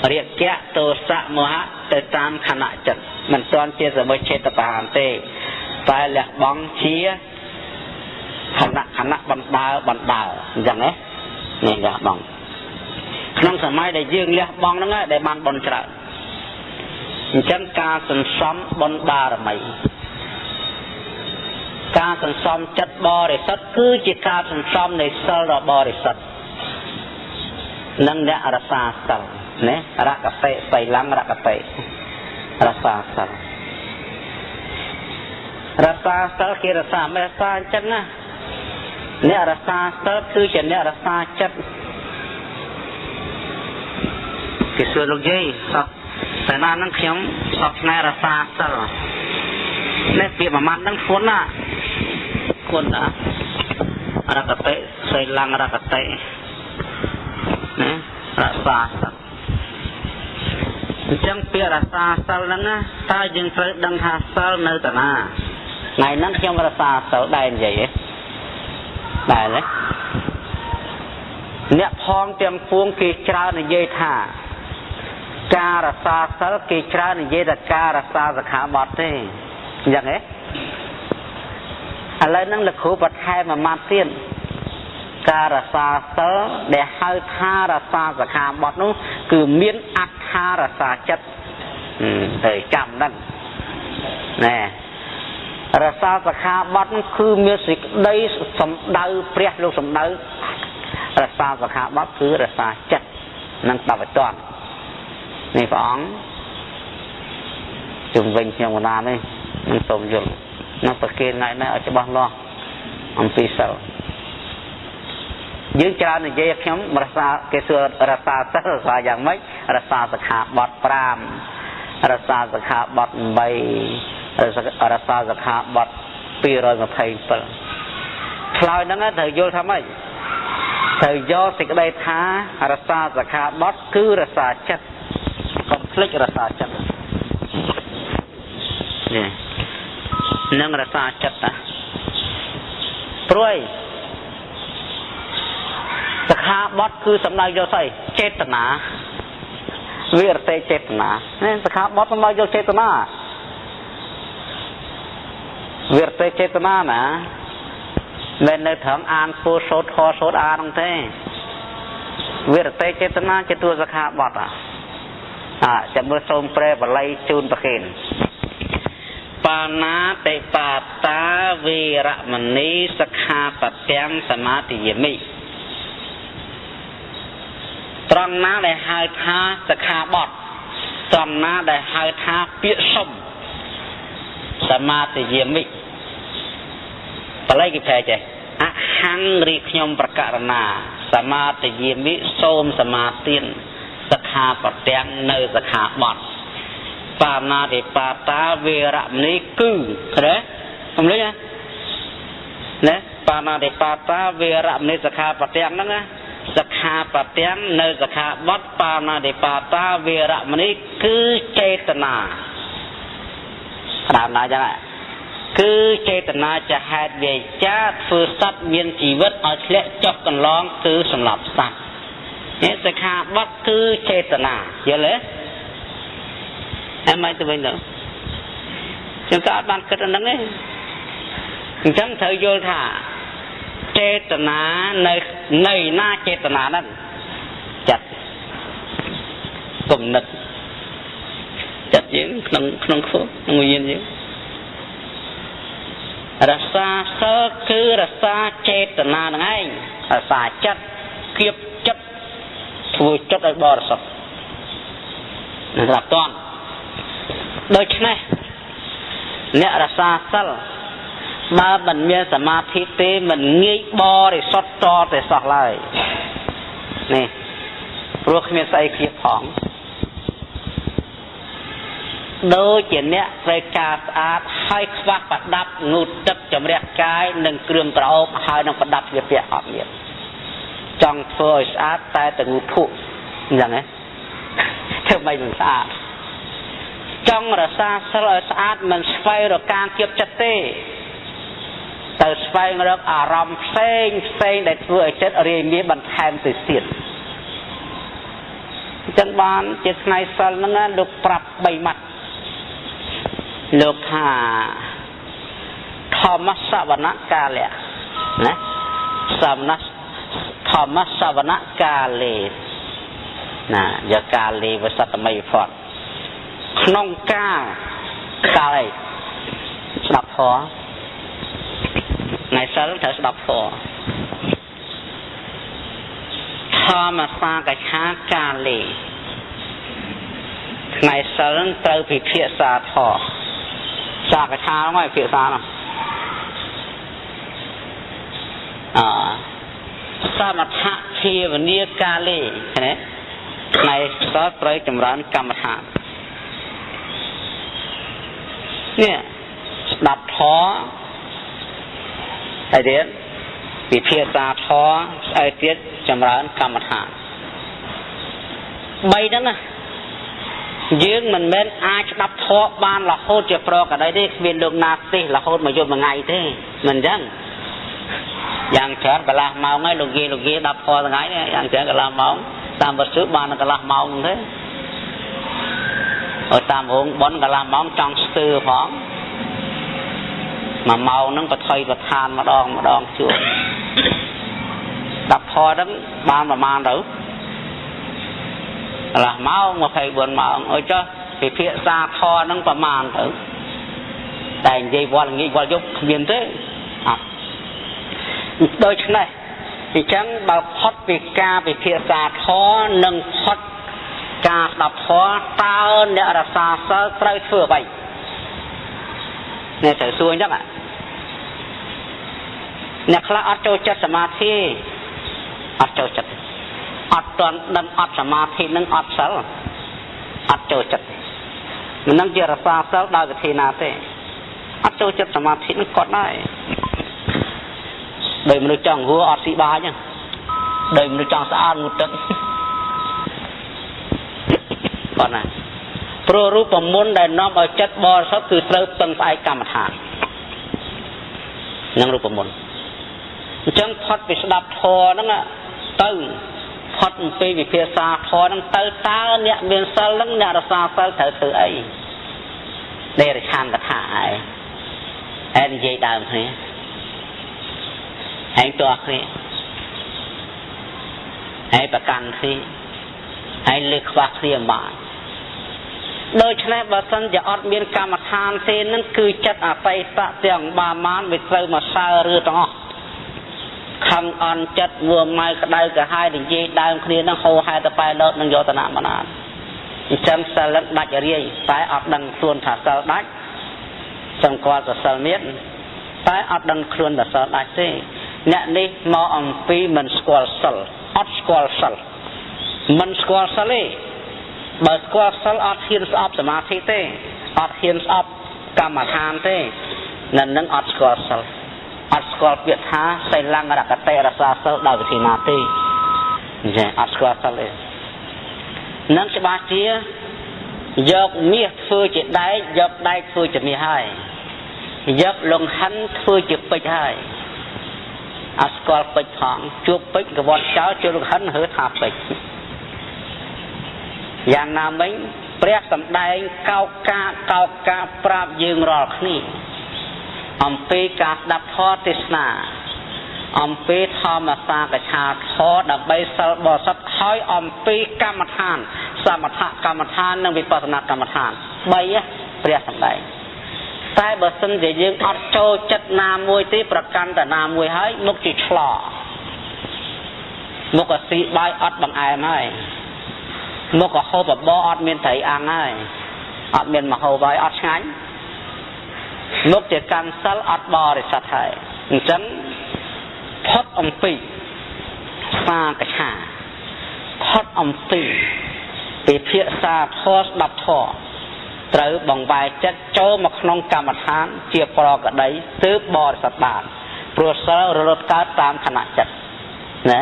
riêng kẹt tô sạ mùa hát tới tam khả nại chặt mình toàn chia sẻ với chết tập hàn tê phải lẹ bong chia khả nại bằng đào rằng ấy nè lẹ bong năm sớm mai để dương lẹ bong nó để ban bòn trợ chân ca sân xóm bòn đà rồi màyการสังสมจัดบริสุทธิ์คือจิตการสังสมในสระบริสุทธิ์นั่นแหละรักษาสัลเนี่ยรักกะเตะไปล้างรักกะเตะรักษาสัลรักษาสัลคือรักษาไม่รักษาจัดนะเนี่ยรักษาสัลคือจะเนี่ยรักษาจัดกิจส่วนลูกยี่สับแต่นานนั่งเขียมสับในรักษาสัลเนี่ยเปรียบประมาณนั่งฝนน่ะคนนะรักกะเตะใส่ลังรักกะเตะนะรักษาสัตว์จังเปียรักษาสัตว์นั้นนะถ้ายังเคยดังหาสัตว์ในแต่หน้าไงนั้นยังรักษาสัตว์ได้ยังไงได้เลยเนี่ยพร้อมเตรียมพวงกีจราในเย่ท่าการรักษาสัตว์กีจราในเย่แต่การรักษาสขาบอดเต้อย่างไงอะไรนั่นแหละครูปัดแทนมาเตี้ยนการรักษาเสร์เดี๋ยวให้ท่ารักษาสขาบอดนู้คือเมียนอัดท่ารักษาจัดจำนั่นแน่รักษาสขาบอดนู้คือเมียสิกได้สมเดาเปรี้ยลูกสมเดารักษาสขาบอดคือรักษาจัดนั่งตับไปตอนนี่ฟ้องจุ่มวิ่งเชียงวันนั้นนี่มันสมยุนนักตะเกียงไงนะอาจจะบ้านรออันปีเสายืนจานในเยี่ยมรักษาเกษตรรักษาเสาสายอย่างไม่รักษาสขาบอดปรามรักษาสขาบอดใบรักษาสขาบอดปีรอยมาไทยเปล่าคลายนั้นเธอโยทำไมเธอโยสิกได้ท้ารักษาสขาบอดคือรักษาจัดคอนฟลิกรักษาจัดเนี่ยนั่งรักษาจัดนะปลุยสขาบอดคือสำนักโยใส่เจตนาวิรเตเจตนาเนี่ยสขาบอดสำนักโยเจตนา วิรเตเจตนานะเล่นในถังอ่านปูโสดคอโสดอ่านนั่งเท่วิรเตเจตนาจะตัวสขาบดจะเมื่อทรงเปรย์บไลจูนประเคนปานาเตปาตาวีระมณีสขาปัตยังสมาธิยมิตรองน้าได้หายท้าสขาบดตรองน้าได้หายท้าเปียสมสมาธิยมิปไลกิเพใจอะหังริขยมประกาศนาสมาธิยมิโสมสมาธินสขาปัตยังเนสขาบดปานาติปาตาเวระมณีคือเนี่ยผมรู้ยังเนี่ยปานาติปาตาเวระมณีสขาปัตยังนั่นนะสขาปัตยังเนสขาบดปานาติปาตาเวระมณีคือเจตนาขนาดไหนจังไงคือเจตนาจะหาเวจ้าฟื้นสัตว์เวียนชีวิตเอาเละจบกันร้องคือสำหรับสัตว์เนี่ยสขาบดคือเจตนาเยอะเลยem ai tụi mình nữa chúng ta ban kết năng ấy chẳng thời vô thả chế tận á nơi na chế tận á đó chặt cùng nịch chặt những nông khổ nông nguyên gì rasa sơ cứ rasa chế tận á đó ngay rasa chất kiếp chất vui chất ở bờ sập là toànโดยฉะนั้นเนี่ยรักษาสัลมาบันเมียสมาธิเตมันงี้บอริสดจอแต่สอกเลยนี่รู้ขมิ้นใส่เขียบของโดยเจนเนี่ยรายการสะอาดให้ควักประดับงูจับจำเรียกกายหนึ่งเครื่องกระโอบให้นำประดับเปียกออกเนี่ยจังเฟยสะอาดแต่งูผุอย่างไงทำไมมันสะอาดจังรักษาสะอาดมันสไฟระการเก็บจัดเต้แต่สไฟระอารมณ์เส้นได้ตัวเจ็ดเรียมีบันแทนติดเสียนจังบานเจ็ดในสลนั่นลูกปรับใบมัดลูกหาธรรมสวรรณกาเลนะสวรรณธรรมสวรรณกาเลนะยากาเลวสัตไม่ฟอดขนมก้ากาอะไรสดับพอในสารเถอะสดับพอทอมาสร้างกระชากาลีในสารเตอผิดเพียสาทอจากกระชาไม่เพียสาหรอสมถะเทียบเนียกาลีเนี่ยในสารเตอจำรันกรรมฐานเนี่ยดับท้อไอเดียวิเพียสาท้อไอเดียจำรันกรรมฐานใบนั้นนะยืงมันเป็นอาจดับท้อบ้านเราโคตรจะปลอกอะไรได้เวียนดวงนาสิเราโคตรมาโยนมาไงเท่มันยังอย่างเช่นกะลาเมาไงลูกกี้ดับท้อยังไงเนี่ยอย่างเช่นกะลาเมาตามบทสุบานกะลาเมาเท่ở tam hồn bón cả làm món trong tư phóng mà màu nó có thay và than mà đòn chưa đập thôi đó ban mà mang thử là máu mà phải buồn máu ơi cho thì phía xa kho nó có mang thử tại gì quan nghĩ quan giúp miền thế đôi chân này thì chẳng bảo hot vì ca vì phía xa kho nâng hotการดับท้อตาเนี่ยรักษาเสกไตรเฟื่อไปเนี่ยเสือซวยจังอ่ะเนี่ยคลาอัดโจจัดสมาธิอัดโจจัดอัดตอนนั้นอัดสมาธินั่งอัดเสลอัดโจจัดมันนั่งเจรจาเสลได้กับทีนาเต้อัดโจจัดสมาธินั่งกดได้โดยมนุษย์จังหัวอัดสีบาจังโดยมนุษย์จังสะอาดมุดตึ๊ดก่อนนะโปรรูปมุนได้น้อมเอาจัดบอลเขาคือเติมตึงไปกรรมฐานนั่งรูปมุนจังพัดไปสดับทอนั่งอ่ะตึงพัดไปวิเพียสาทอนั่งเติตาเนี่ยเบียนเซลนั่งเนี่ยรักษาเซลเถิดไอ้เดรัจฉานกระถาย em dây đàm thế em to thế em bạc căn thế em lực vác thế mà đôi chân em bà sân giờ ọt miên cam mặt than thế nên cứ chất à tay tạ tiếng bà mán bị sâu mà sao rửa đó khăn ăn chất vừa mai cái đây cả hai thì dây đàm kia nó hô hai ta phải lợt nó vô ta nằm mà nàn chân sa lật đạch ở đây phải ọt đằng xuân thả sa đạch xong qua là sa miết phải ọt đằng xuân là sa đạch thế nè đi mò ông pi mình squal sal ọt squal sal mình squal sal ấy bởi squal sal ọt hiên sọpสมาธิ thế ọt hiên sọp cam mà than thế nên nâng ọt squal sal ọt squal Việt Hà xây lăng ở cái tê ra sa sal đào vị na thế vậy ọt squal sal ấy nâng sẽ ba chia dọc miệt phơi chỉ đáy dọc đáy phơi chỉ mi hai dọc lồng hắn phơi chỉ bịch hai ascol bịch thẳng chuột bịch cái bọn cháu chuột lồng hắn hở tháp bịchอย่างណាមិញព្រះសម្ដែងកោកការប្រាប់យើងរាល់គ្នាអំពីការស្ដាប់ធម៌ទេសនាអំពីធម្មសាកឆាធម៌ដើម្បីសិលបរិសុទ្ធហើយអំពីកម្មដ្ឋានសមថកម្មដ្ឋាននិងវិបស្សនាកម្មដ្ឋាន3ព្រះសម្ដែងតែបើសិនជាយើងអត់ចូលចិត្តណាមួយទេប្រកាន់តែណាមួយហើយមុខជាឆ្លោមុខក៏ស៊ីបាយអត់បង្អែមហើយមុខក៏ហូបបបអត់មានត្រីអាំងហើយអត់មានមហូបហើយអត់ឆ្ងាញ់មុខជាកម្មសិលអត់បរិសុទ្ធហើយអញ្ចឹងផុតអំពីសាកឆាផុតអំពីពិភាក្សាធម៌ស្ដាប់ធម៌ត្រូវបង្វែរចិត្តចូលមកក្នុងកម្មដ្ឋានជាប្រកដីទើបបរិសុទ្ធបានព្រោះសិលរលត់កើតតាមខណៈចិត្តណា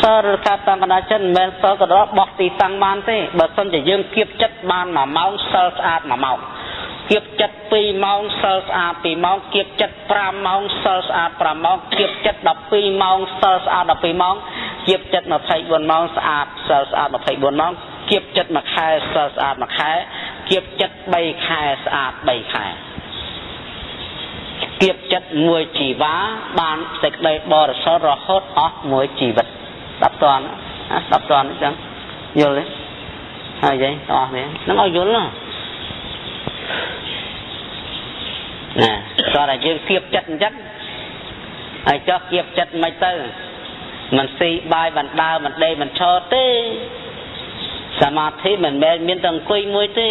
សិលរលត់កើតតាមខណៈចិត្តមិនមែនសិលក៏ដល់បោះទីតាំងបានទេបើសិនជាយើងគៀបចិត្តបាន1ម៉ោងសិលស្អាត1ម៉ោងគៀបចិត្ត2ម៉ោងសិលស្អាត2ម៉ោងគៀបចិត្ត5ម៉ោងសិលស្អាត5ម៉ោងគៀបចិត្ត12ម៉ោងសិលស្អាត12ម៉ោងគៀបចិត្ត24ម៉ោងស្អាតសិលស្អាត24ម៉ោងគៀបចិត្ត1ខែសិលស្អាត1ខែគៀបចិត្ត3ខែស្អាត3ខែគៀបចិត្ត1ជីវ៉ាបានសេចក្តីបរិសុទ្ធរហូតអស់1ជីវិតស្ដាប់តន់ស្ដាប់តន់អញ្ចឹងយល់ទេហើយយ៉ាងអស់នេះនឹងឲ្យយល់ណាគាត់តែយើងគៀបចិត្តអញ្ចឹងហើយចោះគៀបចិត្តមិនទៅមិនស៊ីបាយមិនដើរមិនដេកមិនឈរទេសមាធិមិនមែនមានតែអង្គុយមួយទេ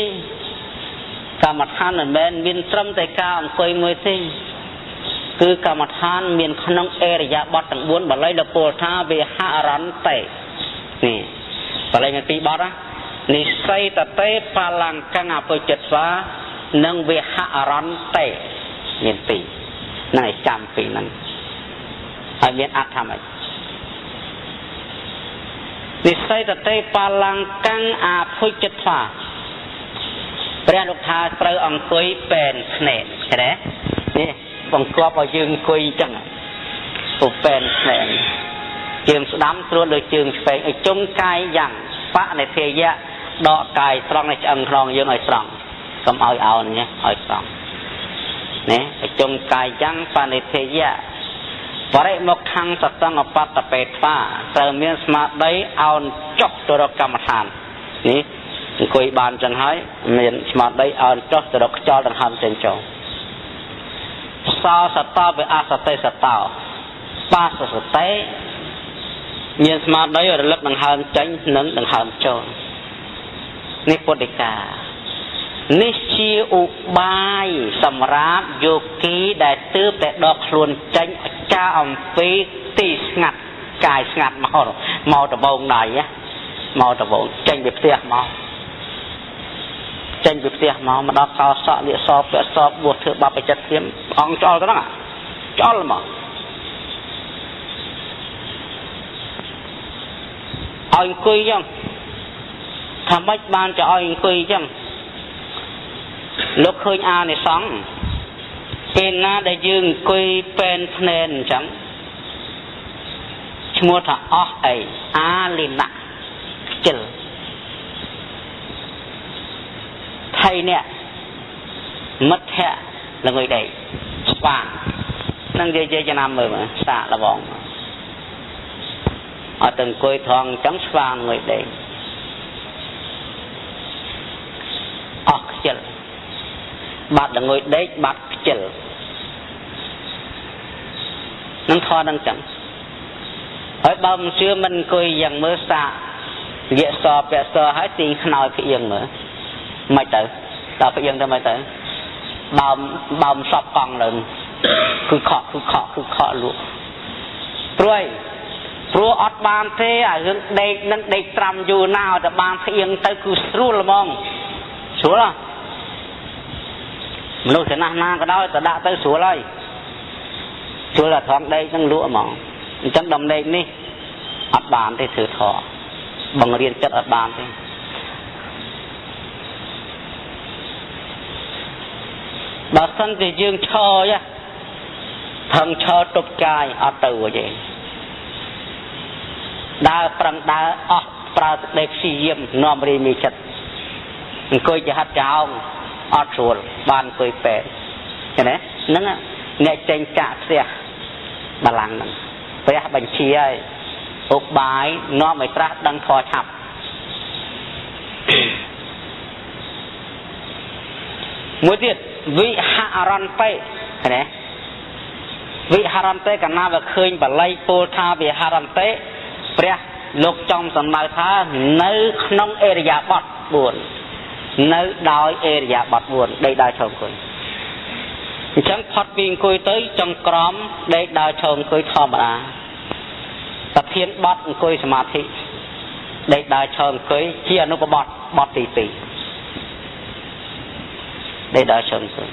កម្មដ្ឋានមិនមែនមានត្រឹមតែការអង្គុយមួយទេគឺកម្មដ្ឋានមានក្នុងអរិយាបថទាំង4បាលីលពលថាវិហរន្តិនេះបាលីមាន2បទណានិស័យតតេបលង្កੰអពុចិត្តស្វានិងវិហរន្តិមាន2ហ្នឹងឲ្យចាំពីហ្នឹងហើយមានអត្ថថាម៉េចនិស័យតតេបលង្កੰអពុចិត្តស្វាព្រះលោកថាត្រូវអង្គុយពេនភ្នែកឃើញទេនេះបង្គាប់ឲ្យយើងអង្គុយអញ្ចឹងពុពេនភ្នែកជើងស្ដាំត្រួតលើជើងឆ្វេងឲ្យជុំកាយយ៉ាងបនិធិយៈដកកាយត្រង់នៃឆ្អឹងខ្នងយើងឲ្យត្រង់កុំឲ្យអោនញ៉េឲ្យត្រង់នេះឲ្យជុំកាយយ៉ាងបនិធិយៈបរិមុខខាងសតង្កបតបេថ្វាត្រូវមានស្មារតីអោនចុះទៅរកកម្មដ្ឋាននេះអង្គុយបានចឹងហើយមានស្មារតីអោនចុះទៅរកខ្យល់ដង្ហើមចេញចូលសោសតោវិអសតិសតោបាសសតិមានស្មារតីរលឹកដង្ហើមចេញនិងដង្ហើមចូលនេះពុទ្ធិកានេះជាឧបាយសម្រាប់យោគីដែលទើបតែដកខ្លួនចេញចាអំពីទីស្ងាត់កាយស្ងាត់មកដបងដៃមកដបងចេញពីផ្ទះមកចេញពីផ្ទះមកដល់កោសក់លៀកសពពាក់សពបួសធ្វើបាបបច្ចិតធៀមអង្គចោលទៅហ្នឹងចោលមកឲ្យអង្គុយចឹងថាម៉េចបានจะឲ្យអង្គុយចឹងលោកឃើញអានិសង្ឃពេលណាដែលយើងអង្គុយពេនភ្នែនអញ្ចឹងឈ្មោះថាអស់អីអាលិណៈខ្ជិលថៃនេះមិត្តភក្តិល្ងុយដេក ស្វាងនឹងនិយាយចំណាំមើលសាកលបងអត់ទាំងអង្គុយថងអញ្ចឹងស្វាងងុយដេកអស់ខ្ជិលបាត់ងុយដេកបាត់ខ្ជិលនឹងថតនឹងចឹងហើយបើមិនជឿមិនអង្គុយយ៉ាងមើលសាកនិយាយសពាក់សហើយទីខ្នើយផ្អៀងមើលមិនទៅដល់ផ្អៀងទៅមិនទៅបើមិនសពកង់លើគឺខកលក់ព្រោះអត់បានទេអារឿងដេកនឹងដេកត្រាំយូរណាស់តែបានផ្អៀងទៅគឺស្រួលហ្មងស្រួលមនុស្សចំណាស់ណាក៏ដោយតែដាក់ទៅស្រួលហើយស្រួលតែថងដេកនឹងលក់ហ្មងអញ្ចឹងដំណេកនេះអត់បានទេធ្វើធေါ်បង្រៀនចិត្តអត់បានទេបើសិនជាយើងឈរថឹងឈរទប់កាយអត់ទៅទេដើរប្រឹងដើរអស់ប្រើទឹកដេកព្យាយាមនាំរីមីចិត្តអង្គុយជាហាត់ចោងអត់ស្រួលបានអង្គុយពេកឃើញទេហ្នឹងអ្នកចេញចាក់ផ្ទះបលាំងហ្នឹងព្រះបញ្ជាឲ្យឧបាយនាំឲ្យត្រាស់ដឹងធម៌ឆាប់មួយទៀតវិហរន្តេឃើញទេវិហរន្តេកាលណាវាឃើញបល័យពោលថាវិហរន្តេព្រះលោកចំសំដៅថានៅក្នុងអេរិយាបថ4នៅដោយអេរិយាបថ4ដេកដើរឈរអង្គុយអញ្ចឹងផុតពីអង្គុយទៅចង្ក្រមដេកដើរឈរអង្គុយធម្មតាប្រធានបទអង្គុយសមាធិដេកដើរឈរអង្គុយជាអនុបទបទទី2ដេកដើរឈរអង្គុយ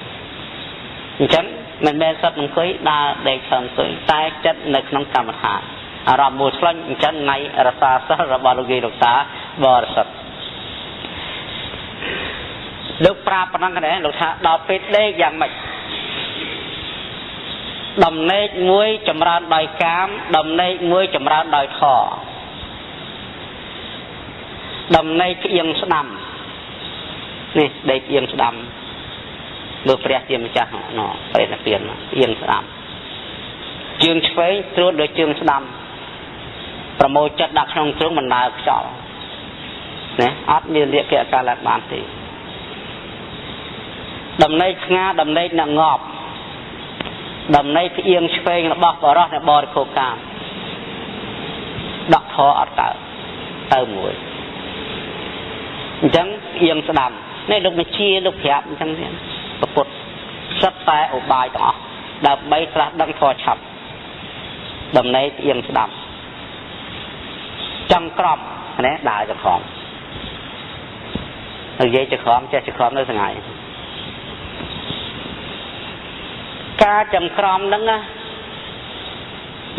អញ្ចឹងមិនមែនសិតអង្គុយដើរដេកឈរអង្គុយតែចិត្តនៅក្នុងកម្មដ្ឋានអារម្មណ៍មួយឆ្លាញ់អញ្ចឹងថ្ងៃរសាសិលរបស់លោកយាយលោកតាបរិសុទ្ធលោកប្រាប់ប៉ុណ្ណឹងដែរលោកថាដល់ពេលដេកយ៉ាងម៉េចដំណេកមួយចម្រើនដោយកាមដំណេកមួយចម្រើនដោយធម៌ដំណេកផ្អៀងស្ដាំនេះដេកផ្អៀងស្ដាំលោកព្រះជាម្ចាស់នោះប្រេតពៀនផ្អៀងស្ដាំជើងឆ្វេងត្រួតដោយជើងស្ដាំប្រមូលចិត្តដាក់ក្នុងទ្រុងមិនដើរខ្យល់ណាអត់មានលក្ខណៈកាលបានទេដំណេកស្ងាដំណេកអ្នកងប់ដំណេកផ្អៀងឆ្វេងរបស់បរោះអ្នកបរិភោគកាមដកធរអត់កើតទៅមួយអញ្ចឹងផ្អៀងស្ដាំនេះលោកបញ្ជាលោកប្រាប់អញ្ចឹងទៀតប្រពុតសិតតែឧបាយទាំងអស់ដើម្បីត្រាស់ដឹងធរឆាប់ដំណេកផ្អៀងស្ដាំចំក្រមណាដើរចក្រមនិយាយចក្រមចេះចក្រមនៅថ្ងៃការចង្ក្រមហ្នឹង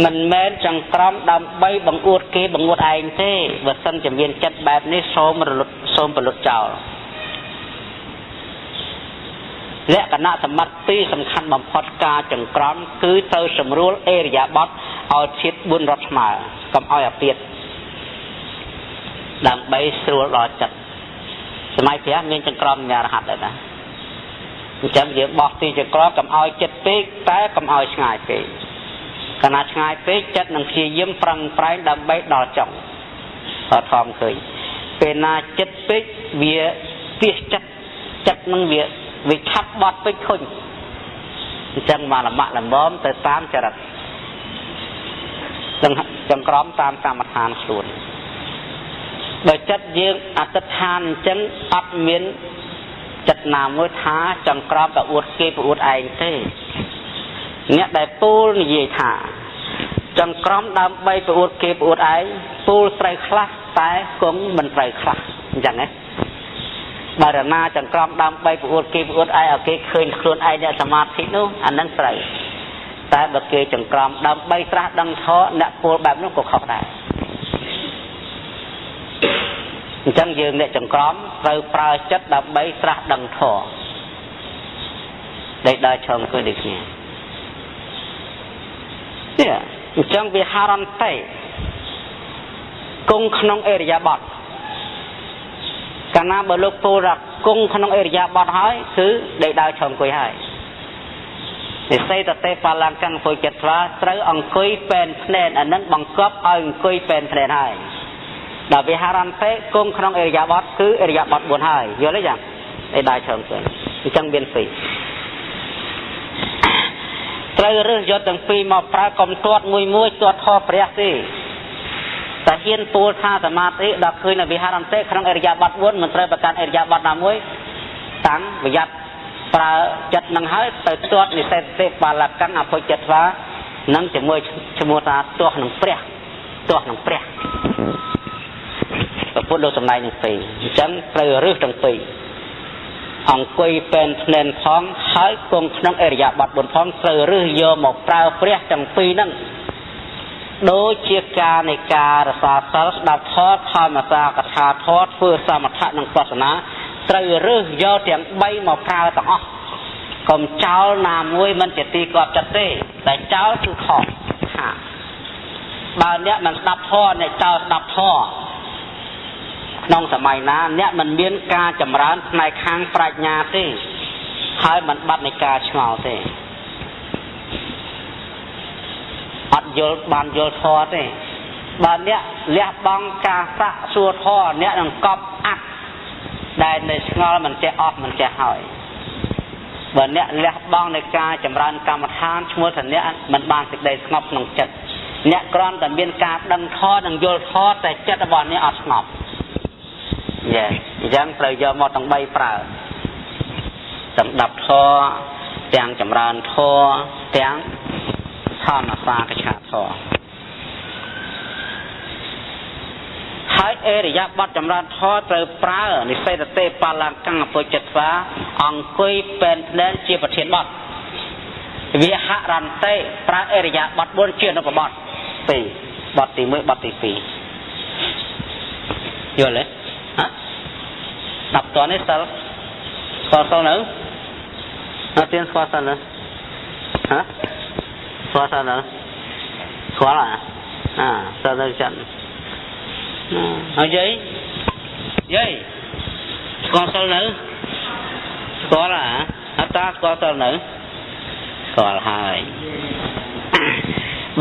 មិនមែនចង្ក្រមដើម្បីបង្អួតគេបង្អួតឯងទេបើសិនជាមានចិត្តបែបនេះសូមពលុតចោលលក្ខណៈសម្បត្តិពីរសំខាន់បំផុតការចង្ក្រមគឺទៅសម្រួលអេរិយាបថឲ្យធាតុ4រត់ស្មើកុំឲ្យអាពាតដើម្បីស្រួលដល់ចិត្តសម័យព្រះមានចង្ក្រមញារហ័តដែរណាអញ្ចឹងយើងបោះទីចង្ក្រមកុំឲ្យចិត្តពេកតែកុំឲ្យឆ្ងាយពេកកាលណាឆ្ងាយពេកចិត្តនឹងព្យាយាមប្រឹងប្រែងដើម្បីដល់ចុងអត់ធំឃើញពេលណាចិត្តពេកវាទាសចិត្តនឹងវាឆាប់បត់ពេកខុញអញ្ចឹងមកលំបាក់លំមទៅតាមចរិតចង្ក្រមតាមកម្មដ្ឋានខ្លួនបើចិត្តយើងអតិដ្ឋានអញ្ចឹងអត់មានចិត្តណាមួយថាចង្ក្រមទៅអួតគេប្រអួតឯងទេអ្នកដែលពូលនិយាយថាចង្ក្រមដើម្បីប្រអួតគេប្រអួតឯងពូលត្រូវខ្លះតែគង់មិនត្រូវខ្លះអញ្ចឹងណាបើរណាចង្ក្រមដើម្បីប្រអួតគេប្រអួតឯងឲ្យគេឃើញខ្លួនឯងអ្នកសមាធិនោះអានឹងត្រូវតែបើគេចង្ក្រមដើម្បីត្រាស់ដឹងធម៌អ្នកពូលបែបនោះក៏ខុសដែរអញ្ចឹងយើងអ្នកចង្ក្រមត្រូវប្រើចិត្តដើម្បីត្រាស់ដឹងធម៌ដែលដើរឈរអង្គុយដូចគ្នានេះអញ្ចឹងវិហរន្តេគង់ក្នុងអេរិយាបថកាលណាបើលោកពូលគង់ក្នុងអេរិយាបថហើយគឺដេកដើរឈរអង្គុយហើយ និស័យតទេបលាំងកាំងពុយចិត្តស្វាត្រូវអង្គុយពេនភ្នែនអានឹងបង្កប់ឲ្យអង្គុយពេនភ្នែនហើយដល់វិហារន្តេគង់ក្នុងអរិយាបថគឺអរិយាបថ4ហើយយល់ទេយ៉ាងឯដាឆ្លងទៅអញ្ចឹងមានពីរត្រូវរើសយកទាំងពីរមកប្រើកុំទាត់មួយទាត់ខព្រះទេតែហ៊ានពោលថាសមាធិដល់ឃើញនៅវិហារន្តេក្នុងអរិយាបថ4មិនត្រូវប្រកាន់អរិយាបថណាមួយតាំងប្រយ័ត្នប្រើចិត្តនឹងហើយទៅទាត់និសេសបលកម្មអពុចិត្តវានឹងជាមួយឈ្មោះថាទាស់នឹងព្រះទាស់នឹងព្រះពុទ្ធលោកសម្ដែងទាំងពីរអញ្ចឹងត្រូវរើសទាំងពីរអង្គុយពេនភ្នែនផងហើយគង់ក្នុងអរិយាបថ4ផងត្រូវរើសយកមកប្រើព្រះទាំងពីរហ្នឹងដូចជាការនៃការរសាសិលស្ដាប់ធម៌ធម្មសាកថាធម៌ធ្វើសមថៈនិងបស្សនាត្រូវរើសយកទាំង3មកប្រើទាំងអស់កុំចោលណាមួយមិនជាទីគាប់ចិត្តទេតែចោលគឺខុសថាបើអ្នកមិនស្ដាប់ធម៌អ្នកចោលស្ដាប់ធម៌ក្នុងសម័យណាអ្នកមិនមានការចម្រើនផ្នែកខាងប្រាជ្ញាទេហើយមិនបាត់នៃការឆ្ងល់ទេអត់យល់បានយល់ធម៌ទេបើអ្នកលះបង់ការសាក់សួរធម៌អ្នកនឹងកប់អាក់ដែលនៅឆ្ងល់មិនចេះអត់មិនចេះហើយបើអ្នកលះបង់នៃការចម្រើនកម្មដ្ឋានឈ្មោះថាអ្នកមិនបានសេចក្តីស្ងប់ក្នុងចិត្តអ្នកគ្រាន់តែមានការដឹងធម៌និងយល់ធម៌តែចិត្តរបស់អ្នកអត់ស្ងប់យេអញ្ចឹងត្រូវយកមកទាំង3ប្រើទាំងដាប់ធម៌ទាំងចម្រើនធម៌ទាំងធម្មសាកឆាធម៌ហើយអរិយាបថចម្រើនធម៌ត្រូវប្រើនិសេសទេបលាំងកាំងអពុចិត្តវាអង្គុយពេនភ្នែនជាប្រធានបទវិហរន្តេប្រើអរិយាបថ4ជាអនុបទ2បទទី1បទទី2យល់ទេហ៎10តនេះសិលស្គាល់សិលនៅអត់ទានស្គាល់សិលនៅហ៎ស្គាល់សិលនៅស្គាល់សិលនៅចឹងហើយយាយស្គាល់សិលនៅស្គាល់អត់តាស្គាល់សិលនៅស្គាល់ហើយ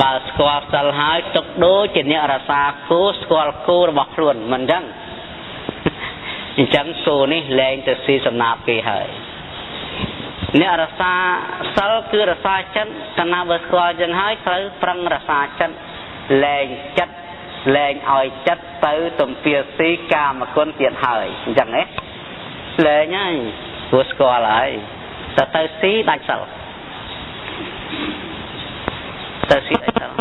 បើស្គាល់សិលហើយទុកដូចជាអ្នករសាគោស្គាល់គោរបស់ខ្លួនមិនចឹងអញ្ចឹងគោនេះលែងទៅស៊ីសំណាបគេហើយអ្នករសាសិលគឺរសាចិត្តតាណាបើស្គាល់ចឹងហើយត្រូវប្រឹងរសាចិត្តលែងចិត្តលែងឲ្យចិត្តទៅទំពាស៊ីកាមគុណទៀតហើយអញ្ចឹងហ៎លែងហើយព្រោះស្គាល់ហើយទៅស៊ីដាច់សិលទៅស៊ីដាច់សិល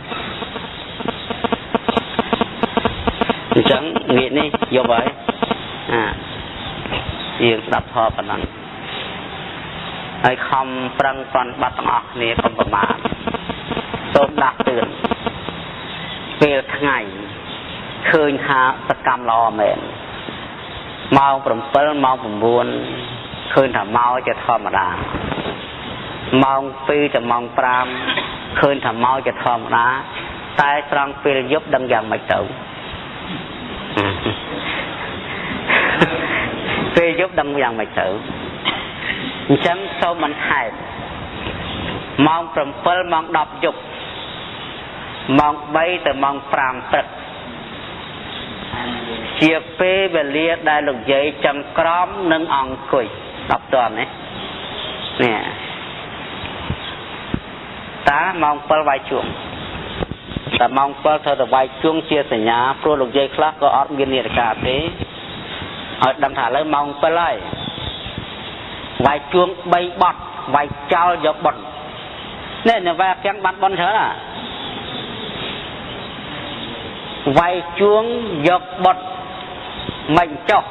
អញ្ចឹងងាកនេះយកហើយយើងស្ដាប់ធម៌ប៉ុណ្ណឹងហើយខំប្រឹងប្រន់បាត់ទាំងអស់គ្នាកុំប្រមាទសូមដាស់តឿនពេលថ្ងៃឃើញថាសកម្មល្អមែនម៉ោង7ម៉ោង9ឃើញថាមកជាធម្មតាម៉ោង2ទៅម៉ោង5ឃើញថាមកជាធម្មតាតែត្រង់ពេលយប់ដឹងយ៉ាងម៉េចទៅពេលយប់ដឹងយ៉ាងម៉េចទៅអញ្ចឹងសូមបន្ថែមម៉ោង7ម៉ោង10យប់ម៉ោង3ទៅម៉ោង5ព្រឹកជាពេលវេលាដែលលោកយាយចាំក្រមនិងអង្គុយ10តននេះតាម៉ោង7វាយជួងតែម៉ោង7ត្រូវតែវាយជួងជាសញ្ញាព្រោះលោកយាយខ្លះក៏អត់មាននាฬิកាទេឲ្យដឹងថាឥឡូវម៉ោង7ហើយវាយជួង3បត់វាយចោលយកបត់នេះនៅវាយទាំងបាត់បន់ច្រើនវាយជួងយកបត់មិនចុះ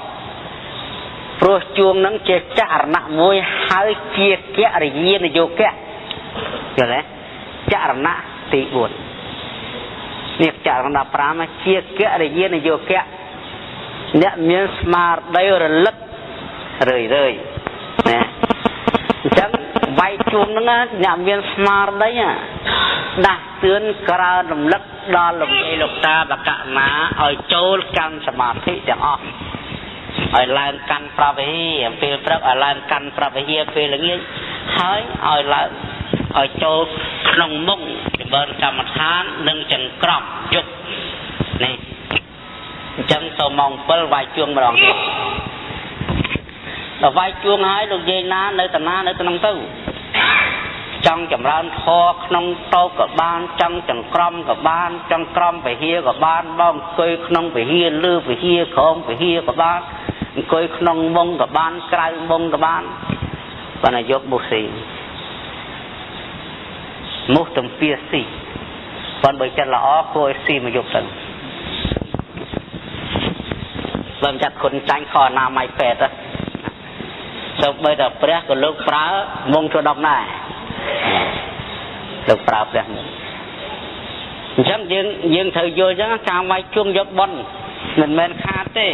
ព្រោះជួងនឹងជាចរណៈមួយហើយជាករិយានយោគៈយល់ទេចរណៈទី4នេះចរណៈ15ជាករិយានយោគៈអ្នកមានស្មារតីរលឹករឿយណាអញ្ចឹងវាយជួងហ្នឹងអ្នកមានស្មារតីដាស់តឿនក្រើនរំលឹកដល់លោកយាយលោកតាបកណាឲ្យចូលកាន់សមាធិទាំងអស់ឲ្យឡើងកាន់ប្រវេហាពេលព្រឹកឲ្យឡើងកាន់ប្រវេហាពេលល្ងាចហើយឲ្យឡើង ឲ្យចូលក្នុងមុខចម្រើនកម្មដ្ឋាននិងចង្ក្រមយប់នេះអញ្ចឹងទៅម៉ោង 7 វាយជួងម្ដងទៀតដល់វាយជួងហើយលោកយាយណានៅតាណានៅក្នុងទៅចង់ចម្រើនធម៌ក្នុងតោក៏បានចង់ចង្ក្រមក៏បានចង់ក្រមពហិក៏បានបងអង្គុយក្នុងពហិលើពហិក្រោមពហិក៏បានអង្គុយក្នុងមុងក៏បានក្រៅមុងក៏បានប៉ុន្តែយកមុខស៊ីមុខទំពាស៊ីប៉ុន្តែបើចិត្តល្អគួរឲ្យស៊ីមកយកទៅបើមិនចាត់គុណចាញ់ខអនាម័យពេទ្យទៅបីតែព្រះក៏លោកប្រើមុងចូលដកដែរលោកប្រើព្រះមុងអញ្ចឹងយើងត្រូវយល់អញ្ចឹងការវាយជួងយកបុណ្យមិនមែនខាតទេ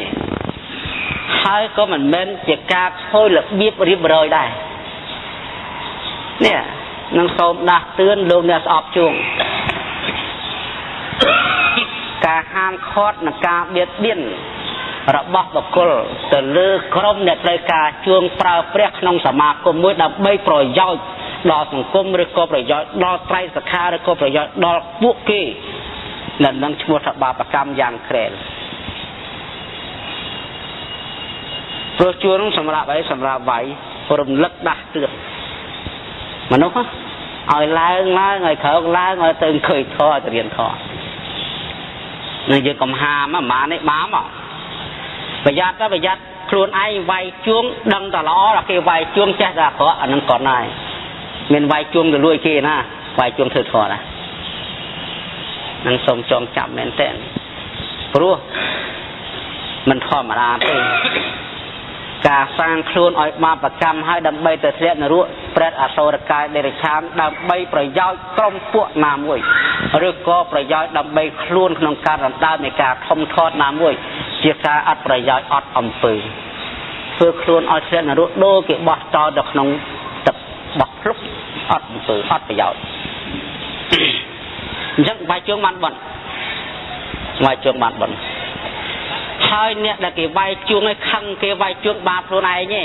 ហើយក៏មិនមែនជាការខូចរបៀបរៀបរយដែរនេះនឹងសូមដាស់តឿនលោកអ្នកស្អប់ជួងការហាមឃាត់និងការបៀតបៀនរបស់បុគ្គលទៅលើក្រុមអ្នកត្រូវការជួងប្រើព្រះក្នុងសមាគមមួយដើម្បីប្រយោជន៍ដល់សង្គមឬក៏ប្រយោជន៍ដល់ត្រៃសក្ខាឬក៏ប្រយោជន៍ដល់ពួកគេនឹងឈ្មោះថាបាបកម្មយ៉ាងក្រែលព្រោះជួនសម្រាប់អីសម្រាប់វាយរំលឹកដាស់តឿនមនុស្សឲ្យឡើងឲ្យក្រោកឡើងឲ្យទៅឃើញធម៌ទៅរៀនធម៌នឹងយើងកំហាមអានេះបាមប្រយ័ត្នខ្លួនឯងវាយជួងដឹងតែល្អដល់គេវាយជួងចេះតែអាក្រក់អានឹងក៏ដែរមានវាយជួងទៅលួចគេណាវាយជួងធ្វើធម៌ណានឹងសូមចងចាំមែនតើព្រោះមិនធម្មតាទេការសាងខ្លួនឲ្យបាបកម្មឲ្យដើម្បីទៅធ្លាក់នរកប្រេតអសូរកាយដេរឆានដើម្បីប្រយោជន៍ក្រុមពួកណាមួយឬក៏ប្រយោជន៍ដើម្បីខ្លួនក្នុងការដណ្ដើមនៃការធំធាត់ណាមួយជាការអត់ប្រយោជន៍អត់អំពើធ្វើខ្លួនឲ្យធ្លាក់នរកដូចគេបោះចោលទៅក្នុងទឹកបោះភ្លុកអត់អំពើអត់ប្រយោជន៍អញ្ចឹងវាយជើងបានបន់វាយជើងបានបន់ហើយអ្នកដែលគេវាយជួងឲ្យខឹងគេវាយជួងបាបខ្លួនឯងទេ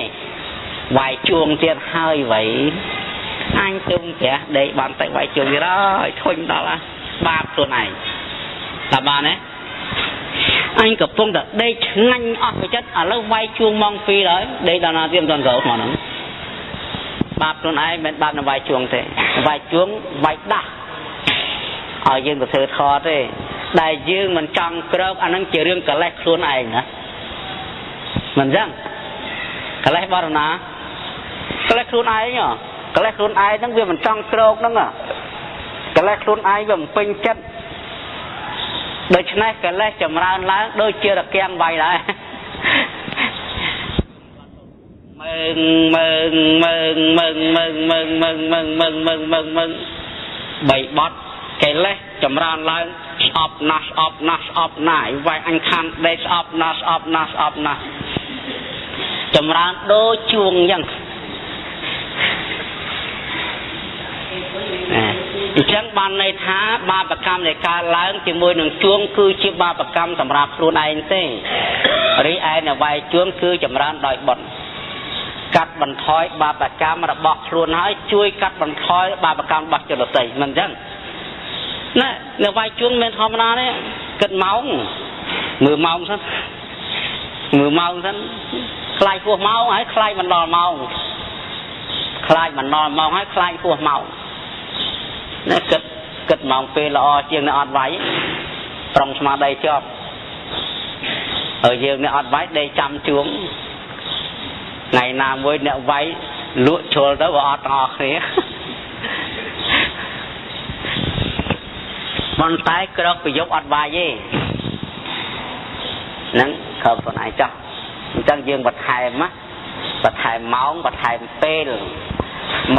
វាយជួងទៀតហើយវៃអញទុំព្រះដេកបានតែវាយជួងទៀតហើយធុញដល់បាបខ្លួនឯងតើបានទេអញកំពុងតែដេកឆ្ងាញ់អស់ពីចិត្តឥឡូវវាយជួងម៉ោង 2ហើយដេកដល់ណាទៀតមិនទាន់ក្រោកមកហ្នឹងបាបខ្លួនឯងមិនបាបនឹងវាយជួងទេវាយជួងវាយដាស់ឲ្យយើងទៅធ្វើខទេដែលយើងមិនចង់ក្រោកអានឹងជារឿងកលេសខ្លួនឯងណាមិនចឹងកលេសបរណាកលេសខ្លួនឯងកលេសខ្លួនឯងហ្នឹងវាមិនចង់ក្រោកហ្នឹងកលេសខ្លួនឯងវាមិនពេញចិត្តដូច្នេះកលេសចម្រើនឡើងដូចជារគាំងវាយដែរមើងបីបត់កលេសចម្រើនឡើងស្អប់ណាស់វាយអញខានដេកស្អប់ណាស់ចម្រើនដូចជួងអញ្ចឹងអញ្ចឹងបានន័យថាបាបកម្មនៃការឡើងជាមួយនឹងជួងគឺជាបាបកម្មសម្រាប់ខ្លួនឯងទេរីឯនៅវាយជួងគឺចម្រើនដោយបុណ្យកាត់បន្ថយបាបកម្មរបស់ខ្លួនហើយជួយកាត់បន្ថយបាបកម្មរបស់ជនដទៃមិនអញ្ចឹងណានៅវាយជួងមិនធម្មតាទេគិតម៉ោងមើលម៉ោងសិនខ្លាចហួសម៉ោងហើយខ្លាចមិនដល់ម៉ោងហើយខ្លាចហួសម៉ោងណាគិតម៉ោងពេលល្អជាងអ្នកអត់វាយប្រុងស្មារតីជាប់ហើយយើងអ្នកអត់វាយដេកចាំជួងថ្ងៃណាមួយអ្នកវាយលក់ជ្រុលទៅក៏អត់ទាំងអស់គ្នាប៉ុន្តែក្រោកប្រយុទ្ធអត់វាយទេហ្នឹងខំខ្លួនឯងចោះអញ្ចឹងយើងបន្ថែមម៉ោងបន្ថែមពេល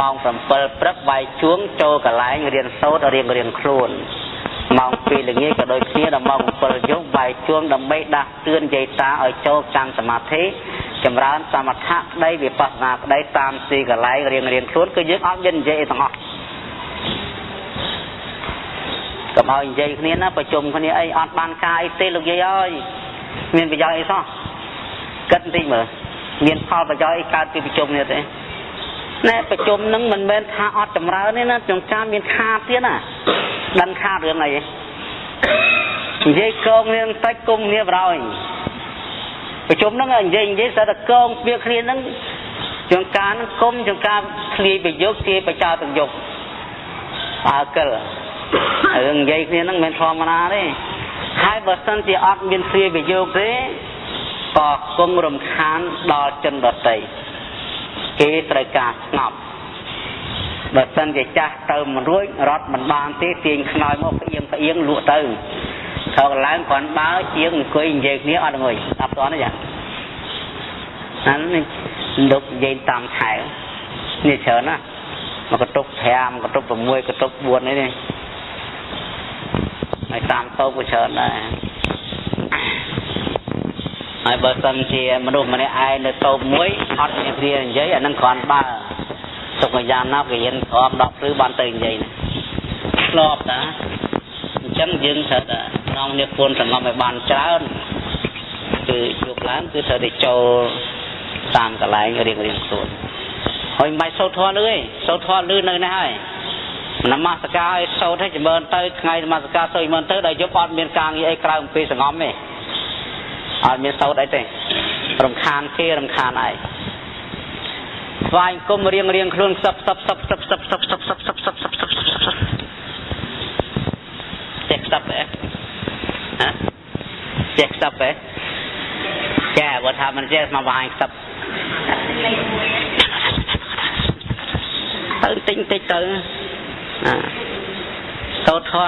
ម៉ោង 7 ព្រឹកវាយជួងចូលកន្លែងរៀនសូត្ររៀងខ្លួនម៉ោង 2 ល្ងាចក៏ដូចគ្នាដល់ម៉ោង 7 យប់វាយជួងដើម្បីដាស់តឿនយាយតាឲ្យចូលកាន់សមាធិចម្រើនសមថៈក្តីវិបស្សនាក្តីតាមទីកន្លែងរៀងខ្លួនគឺយើងអត់មាននិយាយអីទាំងអស់កុំឲ្យនិយាយគ្នាណាប្រជុំគ្នាអីអត់បានការអីទេលោកយាយអើយមានប្រយោជន៍អីសោះគិតបន្តិចមើលមានផលប្រយោជន៍អីកើតពីប្រជុំនេះទេ ណែប្រជុំនឹងមិនមែនថាអត់ចម្រើនទេណាចង្ការមានខាតទៀតណាដឹងខាតរឿងអីនិយាយកងរឿងតិចគុំគ្នាបរោយប្រជុំហ្នឹងនិយាយស្អាតតែកងវាគ្នាហ្នឹងចង្ការហ្នឹងគុំចង្ការធ្លាយប្រយោគជាបច្ចោទាំងយកអើកិលរឿងនិយាយគ្នាហ្នឹងមិនធម្មតាទេហើយបើសិនជាអត់មានធ្លាយប្រយោគទេក៏គង់រំខានដល់ចិនដតីគេត្រូវការស្ងប់បើសិនជាចាស់ទៅមិនរួចរត់មិនបានទេទាញខ្នើយមកផ្អៀងលក់ទៅថកឡើងគ្រាន់បើជាងអង្គុយនិយាយគ្នាអត់ងុយស្ដាប់តនេះចាហ្នឹងលោកនិយាយតាមខែនេះច្រើនណាមកកតុក5កតុក6កតុក4នេះហើយតាមតោក៏ច្រើនដែរហើយបើសិនជាមនុស្សម្នាក់ឯងនៅតូបមួយអត់មានគ្នានិយាយអានឹងគ្រាន់បើទុកមួយយ៉ាងណាគេហ៊ានក្រំ10ព្រឺបានទៅនិយាយណាធ្លាប់តាអញ្ចឹងយើងត្រូវតែនងនេះពួនសង្ងំឲ្យបានច្រើនគឺជួបឡើងគឺត្រូវតែចូលតាមកន្លែងរៀងខ្លួនហើយមិនបាច់សូត្រធម៌លឺទេសូត្រធម៌លឺនៅនេះហើយនមស្ការឲ្យសូត្រឲ្យចម្រើនទៅថ្ងៃនមស្ការសូត្រចម្រើនទៅដល់យប់អត់មានការងារអីក្រៅអំពីសង្ងំទេអត់មានសូត្រអីទេរំខានគេរំខានឯងស្វែងគុំរៀងខ្លួនសឹបចេះស្ដាប់ទេចេះស្ដាប់ទេចាបើថាមិនចេះមកវាយស្ដាប់ទៅតិចទៅសូត្រធម៌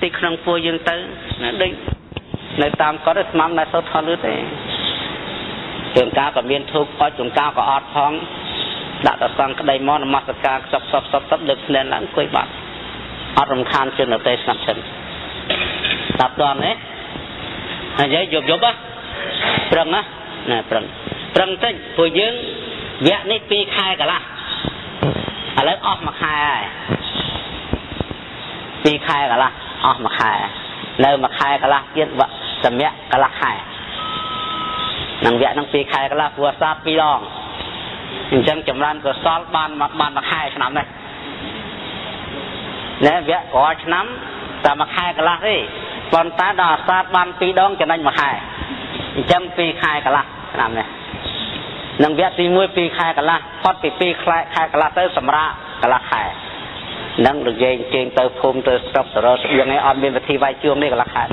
តិចក្នុងពោះយើងទៅដូចនៅតាមកត់ស្មាំតែសូត្រធម៌លឺទេជួនកាលក៏មានធូបអត់ជួនកាលក៏អត់ផងដាក់តសង្ឃក្តីមកនមស្ការសពលើកភ្នែនឡើងអង្គុយបាត់អត់រំខានជនទៅស្ងាត់ឈិនស្ដាប់តនេះហើយយប់ប្រឹងណាប្រឹងតិចព្រោះយើងវគ្គនេះ2ខែកន្លះឥឡូវអស់1ខែហើយ2ខែកន្លះអស់1ខែនៅ1ខែកន្លះទៀតសម្រាប់កន្លះខែនឹងវគ្គនឹង2ខែកន្លះព្រោះសា2ដងអញ្ចឹងចម្រើនកុសលបាន1ខែឆ្នាំនេះណែវគ្គរាល់ឆ្នាំតែ1ខែកន្លះទេប៉ុន្តែដល់អាសាឍបាន2ដងចំណេញ1ខែអញ្ចឹង2ខែកន្លះឆ្នាំនេះនឹងវគ្គទី1 2ខែកន្លះផុតពី2ខែកន្លះទៅសម្រាប់កន្លះខែនឹងនិយាយជើងទៅភូមិទៅស្រុកទៅរកស្បៀងឯងអត់មានវិធីវាយជួងនេះកន្លះខែ